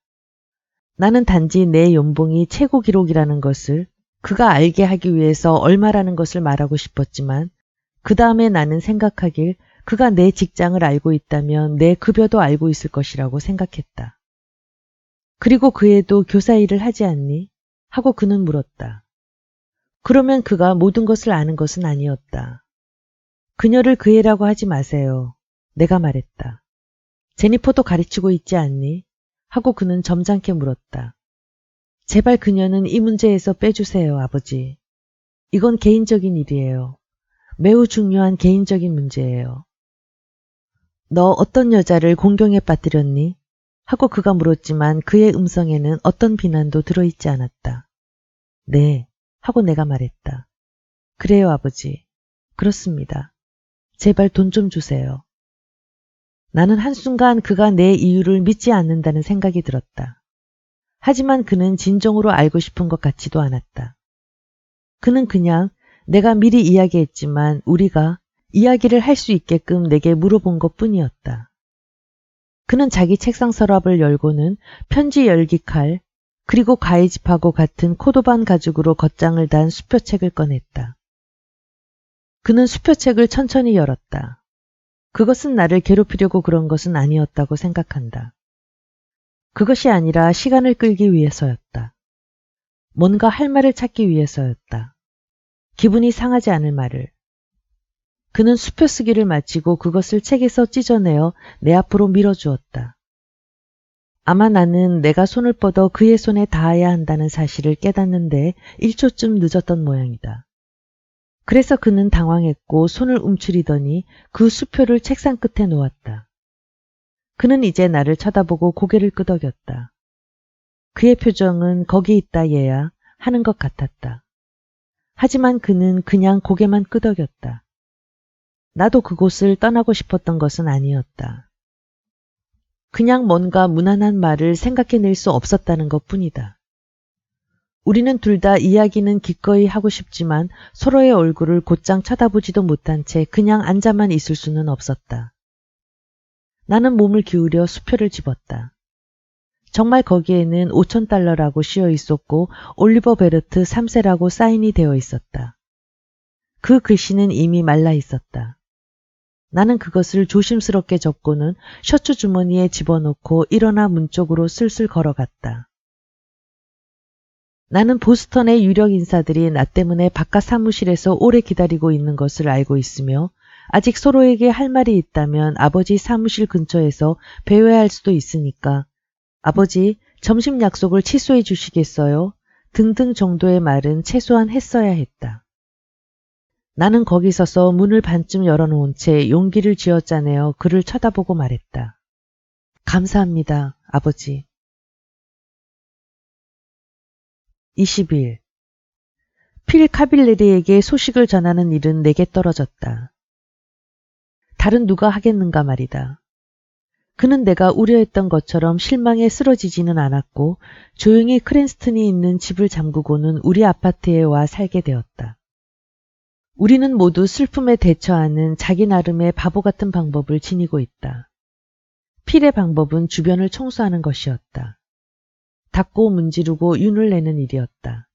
나는 단지 내 연봉이 최고 기록이라는 것을 그가 알게 하기 위해서 얼마라는 것을 말하고 싶었지만 그 다음에 나는 생각하길 그가 내 직장을 알고 있다면 내 급여도 알고 있을 것이라고 생각했다. 그리고 그 애도 교사 일을 하지 않니? 하고 그는 물었다. 그러면 그가 모든 것을 아는 것은 아니었다. 그녀를 그 애라고 하지 마세요. 내가 말했다. 제니퍼도 가르치고 있지 않니? 하고 그는 점잖게 물었다. 제발 그녀는 이 문제에서 빼주세요, 아버지. 이건 개인적인 일이에요. 매우 중요한 개인적인 문제예요. 너 어떤 여자를 공경에 빠뜨렸니? 하고 그가 물었지만 그의 음성에는 어떤 비난도 들어있지 않았다. 네, 하고 내가 말했다. 그래요, 아버지. 그렇습니다. 제발 돈 좀 주세요. 나는 한순간 그가 내 이유를 믿지 않는다는 생각이 들었다. 하지만 그는 진정으로 알고 싶은 것 같지도 않았다. 그는 그냥 내가 미리 이야기했지만 우리가 이야기를 할 수 있게끔 내게 물어본 것뿐이었다. 그는 자기 책상 서랍을 열고는 편지 열기 칼, 그리고 가해집하고 같은 코도반 가죽으로 겉장을 단 수표책을 꺼냈다. 그는 수표책을 천천히 열었다. 그것은 나를 괴롭히려고 그런 것은 아니었다고 생각한다. 그것이 아니라 시간을 끌기 위해서였다. 뭔가 할 말을 찾기 위해서였다. 기분이 상하지 않을 말을. 그는 수표 쓰기를 마치고 그것을 책에서 찢어내어 내 앞으로 밀어주었다. 아마 나는 내가 손을 뻗어 그의 손에 닿아야 한다는 사실을 깨닫는데 1초쯤 늦었던 모양이다. 그래서 그는 당황했고 손을 움츠리더니 그 수표를 책상 끝에 놓았다. 그는 이제 나를 쳐다보고 고개를 끄덕였다. 그의 표정은 거기 있다 얘야 하는 것 같았다. 하지만 그는 그냥 고개만 끄덕였다. 나도 그곳을 떠나고 싶었던 것은 아니었다. 그냥 뭔가 무난한 말을 생각해낼 수 없었다는 것뿐이다. 우리는 둘 다 이야기는 기꺼이 하고 싶지만 서로의 얼굴을 곧장 쳐다보지도 못한 채 그냥 앉아만 있을 수는 없었다. 나는 몸을 기울여 수표를 집었다. 정말 거기에는 5,000달러라고 씌어 있었고 올리버 베르트 3세라고 사인이 되어 있었다. 그 글씨는 이미 말라 있었다. 나는 그것을 조심스럽게 접고는 셔츠 주머니에 집어넣고 일어나 문 쪽으로 슬슬 걸어갔다. 나는 보스턴의 유력 인사들이 나 때문에 바깥 사무실에서 오래 기다리고 있는 것을 알고 있으며 아직 서로에게 할 말이 있다면 아버지 사무실 근처에서 뵈야 할 수도 있으니까 아버지, 점심 약속을 취소해 주시겠어요? 등등 정도의 말은 최소한 했어야 했다. 나는 거기 서서 문을 반쯤 열어놓은 채 용기를 쥐어짜내어 그를 쳐다보고 말했다. 감사합니다, 아버지. 20일. 필 카빌레리에게 소식을 전하는 일은 내게 떨어졌다. 다른 누가 하겠는가 말이다. 그는 내가 우려했던 것처럼 실망에 쓰러지지는 않았고 조용히 크랜스턴이 있는 집을 잠그고는 우리 아파트에 와 살게 되었다. 우리는 모두 슬픔에 대처하는 자기 나름의 바보 같은 방법을 지니고 있다. 필의 방법은 주변을 청소하는 것이었다. 닦고 문지르고 윤을 내는 일이었다.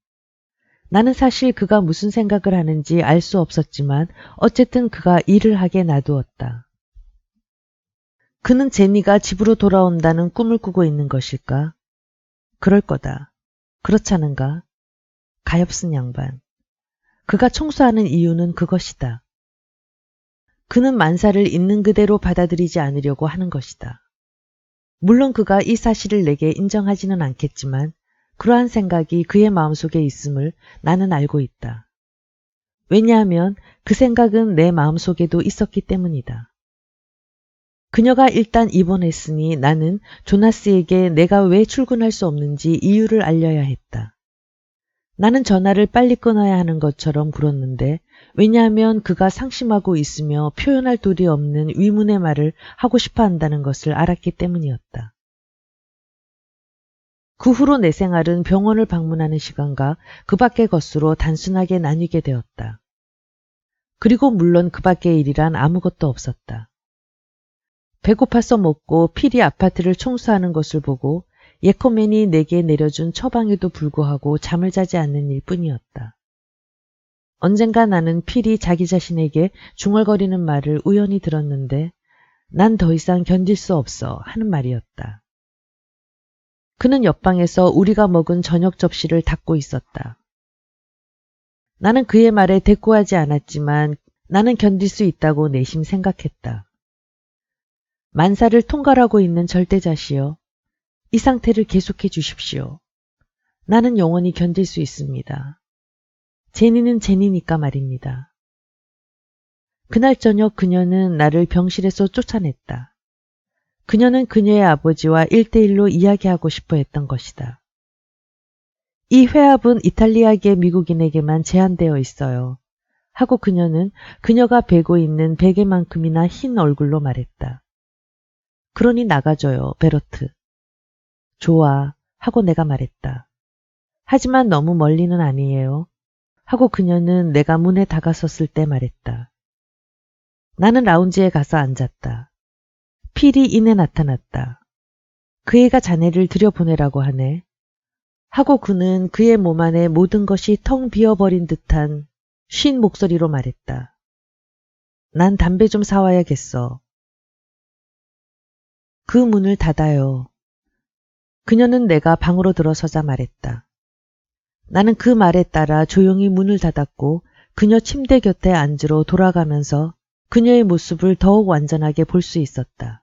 나는 사실 그가 무슨 생각을 하는지 알 수 없었지만 어쨌든 그가 일을 하게 놔두었다. 그는 제니가 집으로 돌아온다는 꿈을 꾸고 있는 것일까? 그럴 거다. 그렇잖은가? 가엾은 양반. 그가 청소하는 이유는 그것이다. 그는 만사를 있는 그대로 받아들이지 않으려고 하는 것이다. 물론 그가 이 사실을 내게 인정하지는 않겠지만 그러한 생각이 그의 마음속에 있음을 나는 알고 있다. 왜냐하면 그 생각은 내 마음속에도 있었기 때문이다. 그녀가 일단 입원했으니 나는 조나스에게 내가 왜 출근할 수 없는지 이유를 알려야 했다. 나는 전화를 빨리 끊어야 하는 것처럼 굴었는데 왜냐하면 그가 상심하고 있으며 표현할 도리 없는 위문의 말을 하고 싶어 한다는 것을 알았기 때문이었다. 그 후로 내 생활은 병원을 방문하는 시간과 그 밖의 것으로 단순하게 나뉘게 되었다. 그리고 물론 그 밖의 일이란 아무것도 없었다. 배고파서 먹고 필이 아파트를 청소하는 것을 보고 예커맨이 내게 내려준 처방에도 불구하고 잠을 자지 않는 일뿐이었다. 언젠가 나는 필이 자기 자신에게 중얼거리는 말을 우연히 들었는데 난 더 이상 견딜 수 없어 하는 말이었다. 그는 옆방에서 우리가 먹은 저녁 접시를 닦고 있었다. 나는 그의 말에 대꾸하지 않았지만 나는 견딜 수 있다고 내심 생각했다. 만사를 통갈하고 있는 절대자시여, 이 상태를 계속해 주십시오. 나는 영원히 견딜 수 있습니다. 제니는 제니니까 말입니다. 그날 저녁 그녀는 나를 병실에서 쫓아냈다. 그녀는 그녀의 아버지와 1대1로 이야기하고 싶어 했던 것이다. 이 회합은 이탈리아계 미국인에게만 제한되어 있어요. 하고 그녀는 그녀가 베고 있는 베개만큼이나 흰 얼굴로 말했다. 그러니 나가줘요, 베로트. 좋아, 하고 내가 말했다. 하지만 너무 멀리는 아니에요. 하고 그녀는 내가 문에 다가섰을 때 말했다. 나는 라운지에 가서 앉았다. 필이 이내 나타났다. 그 애가 자네를 들여보내라고 하네. 하고 그는 그의 몸 안에 모든 것이 텅 비어버린 듯한 쉰 목소리로 말했다. 난 담배 좀 사와야겠어. 그 문을 닫아요. 그녀는 내가 방으로 들어서자 말했다. 나는 그 말에 따라 조용히 문을 닫았고 그녀 침대 곁에 앉으러 돌아가면서 그녀의 모습을 더욱 완전하게 볼 수 있었다.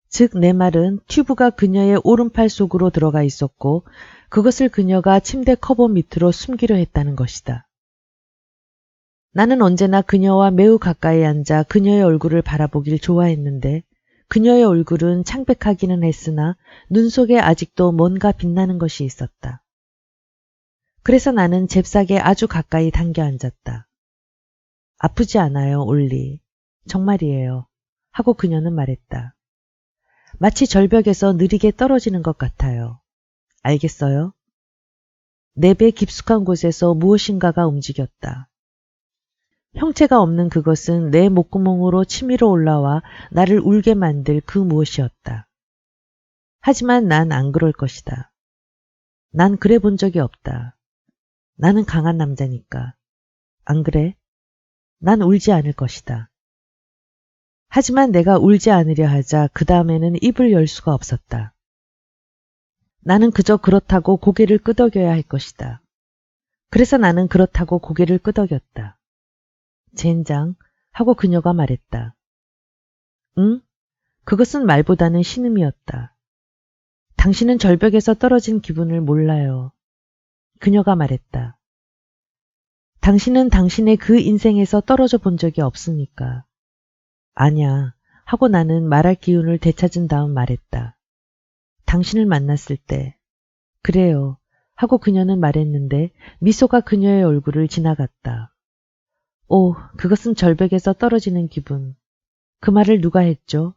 즉, 내 말은 튜브가 그녀의 오른팔 속으로 들어가 있었고 그것을 그녀가 침대 커버 밑으로 숨기려 했다는 것이다. 나는 언제나 그녀와 매우 가까이 앉아 그녀의 얼굴을 바라보길 좋아했는데 그녀의 얼굴은 창백하기는 했으나 눈 속에 아직도 뭔가 빛나는 것이 있었다. 그래서 나는 잽싸게 아주 가까이 당겨 앉았다. 아프지 않아요, 올리. 정말이에요. 하고 그녀는 말했다. 마치 절벽에서 느리게 떨어지는 것 같아요. 알겠어요? 내 배 깊숙한 곳에서 무엇인가가 움직였다. 형체가 없는 그것은 내 목구멍으로 치밀어 올라와 나를 울게 만들 그 무엇이었다. 하지만 난 안 그럴 것이다. 난 그래 본 적이 없다. 나는 강한 남자니까. 안 그래? 난 울지 않을 것이다. 하지만 내가 울지 않으려 하자 그 다음에는 입을 열 수가 없었다. 나는 그저 그렇다고 고개를 끄덕여야 할 것이다. 그래서 나는 그렇다고 고개를 끄덕였다. 젠장 하고 그녀가 말했다. 응? 그것은 말보다는 신음이었다. 당신은 절벽에서 떨어진 기분을 몰라요. 그녀가 말했다. 당신은 당신의 그 인생에서 떨어져 본 적이 없으니까. 아냐 하고 나는 말할 기운을 되찾은 다음 말했다. 당신을 만났을 때. 그래요 하고 그녀는 말했는데 미소가 그녀의 얼굴을 지나갔다. 오, 그것은 절벽에서 떨어지는 기분. 그 말을 누가 했죠?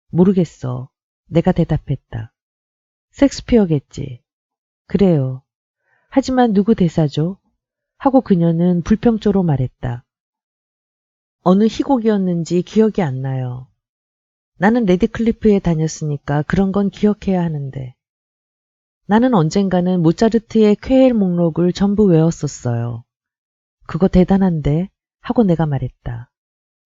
모르겠어. 내가 대답했다. 섹스피어겠지. 그래요. 하지만 누구 대사죠? 하고 그녀는 불평조로 말했다. 어느 희곡이었는지 기억이 안 나요. 나는 레드클리프에 다녔으니까 그런 건 기억해야 하는데. 나는 언젠가는 모차르트의 쾌엘 목록을 전부 외웠었어요. 그거 대단한데? 하고 내가 말했다.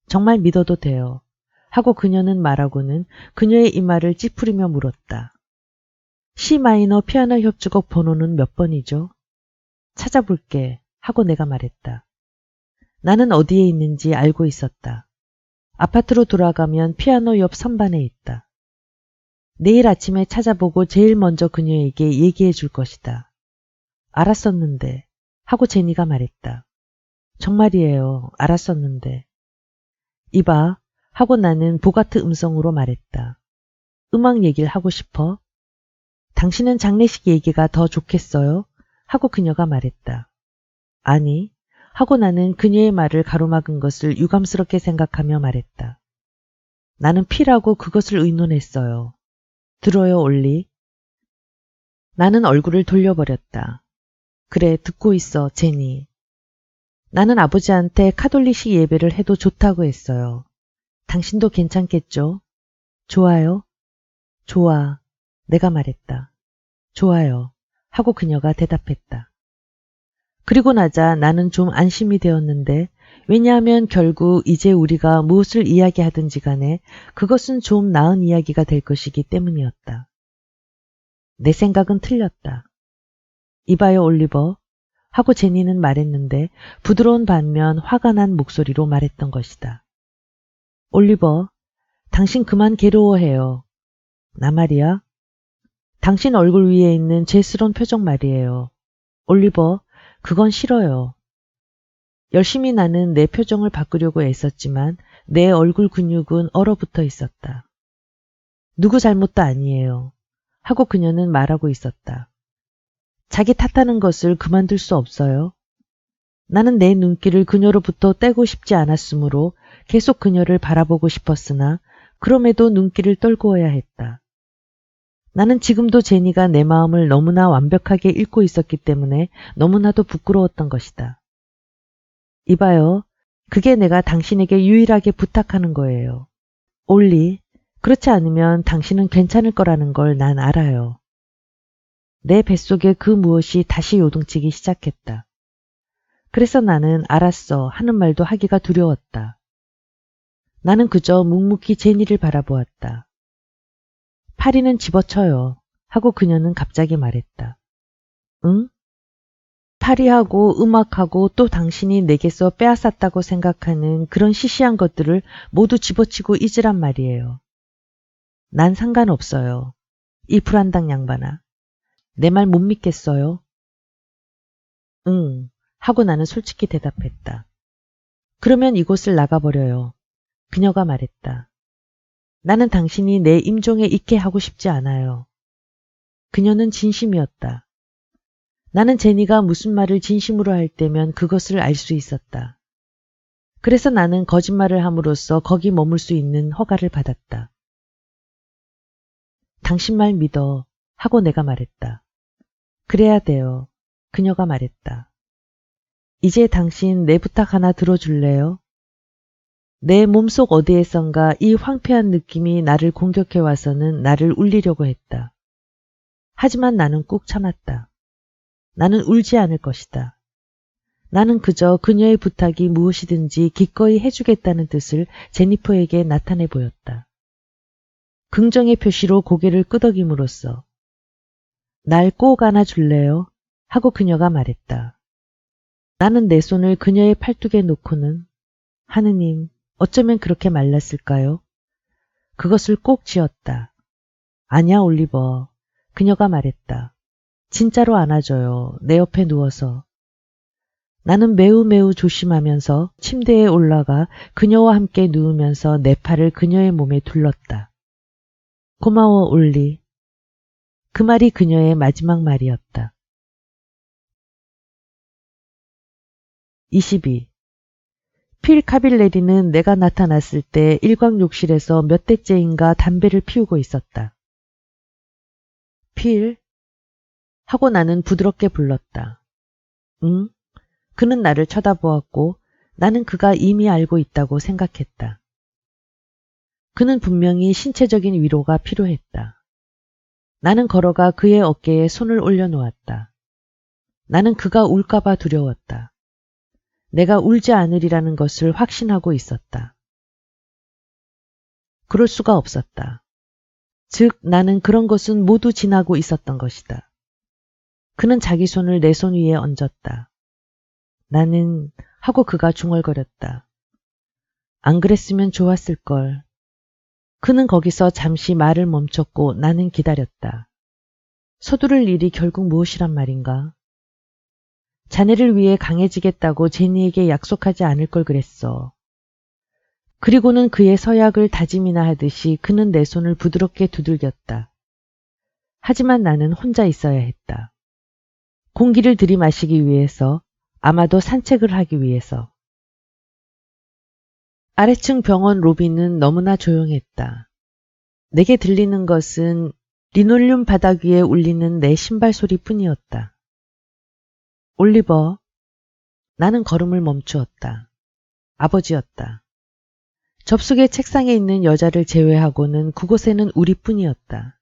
정말 믿어도 돼요. 하고 그녀는 말하고는 그녀의 이마를 찌푸리며 물었다. C 마이너 피아노 협주곡 번호는 몇 번이죠? 찾아볼게. 하고 내가 말했다. 나는 어디에 있는지 알고 있었다. 아파트로 돌아가면 피아노 옆 선반에 있다. 내일 아침에 찾아보고 제일 먼저 그녀에게 얘기해 줄 것이다. 알았었는데. 하고 제니가 말했다. 정말이에요. 알았었는데. 이봐. 하고 나는 보가트 음성으로 말했다. 음악 얘기를 하고 싶어? 당신은 장례식 얘기가 더 좋겠어요? 하고 그녀가 말했다. 아니. 하고 나는 그녀의 말을 가로막은 것을 유감스럽게 생각하며 말했다. 나는 피라고 그것을 의논했어요. 들어요, 올리? 나는 얼굴을 돌려버렸다. 그래, 듣고 있어, 제니. 나는 아버지한테 카톨릭식 예배를 해도 좋다고 했어요. 당신도 괜찮겠죠? 좋아요? 좋아. 내가 말했다. 좋아요. 하고 그녀가 대답했다. 그리고 나자 나는 좀 안심이 되었는데 왜냐하면 결국 이제 우리가 무엇을 이야기하든지 간에 그것은 좀 나은 이야기가 될 것이기 때문이었다. 내 생각은 틀렸다. 이봐요, 올리버. 하고 제니는 말했는데 부드러운 반면 화가 난 목소리로 말했던 것이다. 올리버, 당신 그만 괴로워해요. 나 말이야? 당신 얼굴 위에 있는 죄스러운 표정 말이에요. 올리버, 그건 싫어요. 열심히 나는 내 표정을 바꾸려고 애썼지만 내 얼굴 근육은 얼어붙어 있었다. 누구 잘못도 아니에요. 하고 그녀는 말하고 있었다. 자기 탓하는 것을 그만둘 수 없어요. 나는 내 눈길을 그녀로부터 떼고 싶지 않았으므로 계속 그녀를 바라보고 싶었으나 그럼에도 눈길을 떨구어야 했다. 나는 지금도 제니가 내 마음을 너무나 완벽하게 읽고 있었기 때문에 너무나도 부끄러웠던 것이다. 이봐요. 그게 내가 당신에게 유일하게 부탁하는 거예요. 올리, 그렇지 않으면 당신은 괜찮을 거라는 걸 난 알아요. 내 뱃속에 그 무엇이 다시 요동치기 시작했다. 그래서 나는 알았어 하는 말도 하기가 두려웠다. 나는 그저 묵묵히 제니를 바라보았다. 파리는 집어쳐요. 하고 그녀는 갑자기 말했다. 응? 파리하고 음악하고 또 당신이 내게서 빼앗았다고 생각하는 그런 시시한 것들을 모두 집어치고 잊으란 말이에요. 난 상관없어요. 이 불안당 양반아. 내 말 못 믿겠어요? 응. 하고 나는 솔직히 대답했다. 그러면 이곳을 나가버려요. 그녀가 말했다. 나는 당신이 내 임종에 있게 하고 싶지 않아요. 그녀는 진심이었다. 나는 제니가 무슨 말을 진심으로 할 때면 그것을 알 수 있었다. 그래서 나는 거짓말을 함으로써 거기 머물 수 있는 허가를 받았다. 당신 말 믿어. 하고 내가 말했다. 그래야 돼요. 그녀가 말했다. 이제 당신 내 부탁 하나 들어줄래요? 내 몸속 어디에선가 이 황폐한 느낌이 나를 공격해 와서는 나를 울리려고 했다. 하지만 나는 꾹 참았다. 나는 울지 않을 것이다. 나는 그저 그녀의 부탁이 무엇이든지 기꺼이 해주겠다는 뜻을 제니퍼에게 나타내 보였다. 긍정의 표시로 고개를 끄덕임으로써 날 꼭 안아줄래요? 하고 그녀가 말했다. 나는 내 손을 그녀의 팔뚝에 놓고는 하느님, 어쩌면 그렇게 말랐을까요? 그것을 꼭 지었다. 아니야, 올리버. 그녀가 말했다. 진짜로 안아줘요. 내 옆에 누워서. 나는 매우 조심하면서 침대에 올라가 그녀와 함께 누우면서 내 팔을 그녀의 몸에 둘렀다. 고마워, 올리. 그 말이 그녀의 마지막 말이었다. 22. 필 카빌레리는 내가 나타났을 때 일광욕실에서 몇 대째인가 담배를 피우고 있었다. 필? 하고 나는 부드럽게 불렀다. 응? 그는 나를 쳐다보았고 나는 그가 이미 알고 있다고 생각했다. 그는 분명히 신체적인 위로가 필요했다. 나는 걸어가 그의 어깨에 손을 올려놓았다. 나는 그가 울까봐 두려웠다. 내가 울지 않으리라는 것을 확신하고 있었다. 그럴 수가 없었다. 즉 나는 그런 것은 모두 지나고 있었던 것이다. 그는 자기 손을 내 손 위에 얹었다. 나는 하고 그가 중얼거렸다. 안 그랬으면 좋았을걸. 그는 거기서 잠시 말을 멈췄고 나는 기다렸다. 서두를 일이 결국 무엇이란 말인가? 자네를 위해 강해지겠다고 제니에게 약속하지 않을 걸 그랬어. 그리고는 그의 서약을 다짐이나 하듯이 그는 내 손을 부드럽게 두들겼다. 하지만 나는 혼자 있어야 했다. 공기를 들이마시기 위해서, 아마도 산책을 하기 위해서. 아래층 병원 로비는 너무나 조용했다. 내게 들리는 것은 리놀륨 바닥 위에 울리는 내 신발 소리뿐이었다. 올리버. 나는 걸음을 멈추었다. 아버지였다. 접속의 책상에 있는 여자를 제외하고는 그곳에는 우리뿐이었다.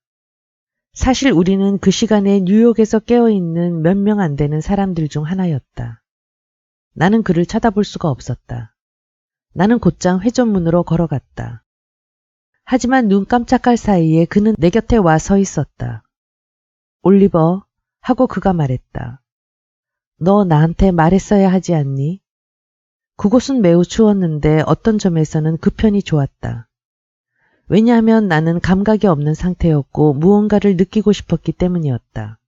사실 우리는 그 시간에 뉴욕에서 깨어있는 몇 명 안 되는 사람들 중 하나였다. 나는 그를 쳐다볼 수가 없었다. 나는 곧장 회전문으로 걸어갔다. 하지만 눈 깜짝할 사이에 그는 내 곁에 와 서 있었다. 올리버, 하고 그가 말했다. 너 나한테 말했어야 하지 않니? 그곳은 매우 추웠는데 어떤 점에서는 그 편이 좋았다. 왜냐하면 나는 감각이 없는 상태였고 무언가를 느끼고 싶었기 때문이었다.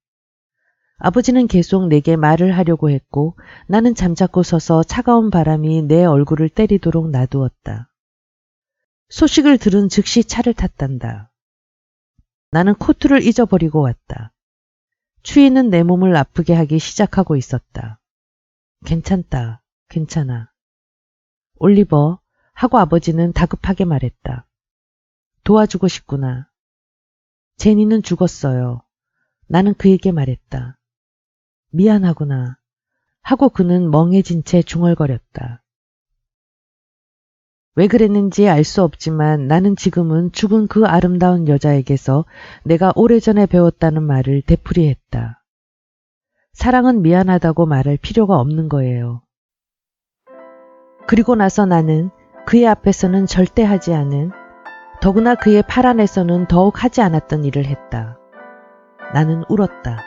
아버지는 계속 내게 말을 하려고 했고 나는 잠자코 서서 차가운 바람이 내 얼굴을 때리도록 놔두었다. 소식을 들은 즉시 차를 탔단다. 나는 코트를 잊어버리고 왔다. 추위는 내 몸을 아프게 하기 시작하고 있었다. 괜찮다. 괜찮아. 올리버, 하고 아버지는 다급하게 말했다. 도와주고 싶구나. 제니는 죽었어요. 나는 그에게 말했다. 미안하구나. 하고 그는 멍해진 채 중얼거렸다. 왜 그랬는지 알 수 없지만 나는 지금은 죽은 그 아름다운 여자에게서 내가 오래전에 배웠다는 말을 되풀이했다. 사랑은 미안하다고 말할 필요가 없는 거예요. 그리고 나서 나는 그의 앞에서는 절대 하지 않은, 더구나 그의 팔 안에서는 더욱 하지 않았던 일을 했다. 나는 울었다.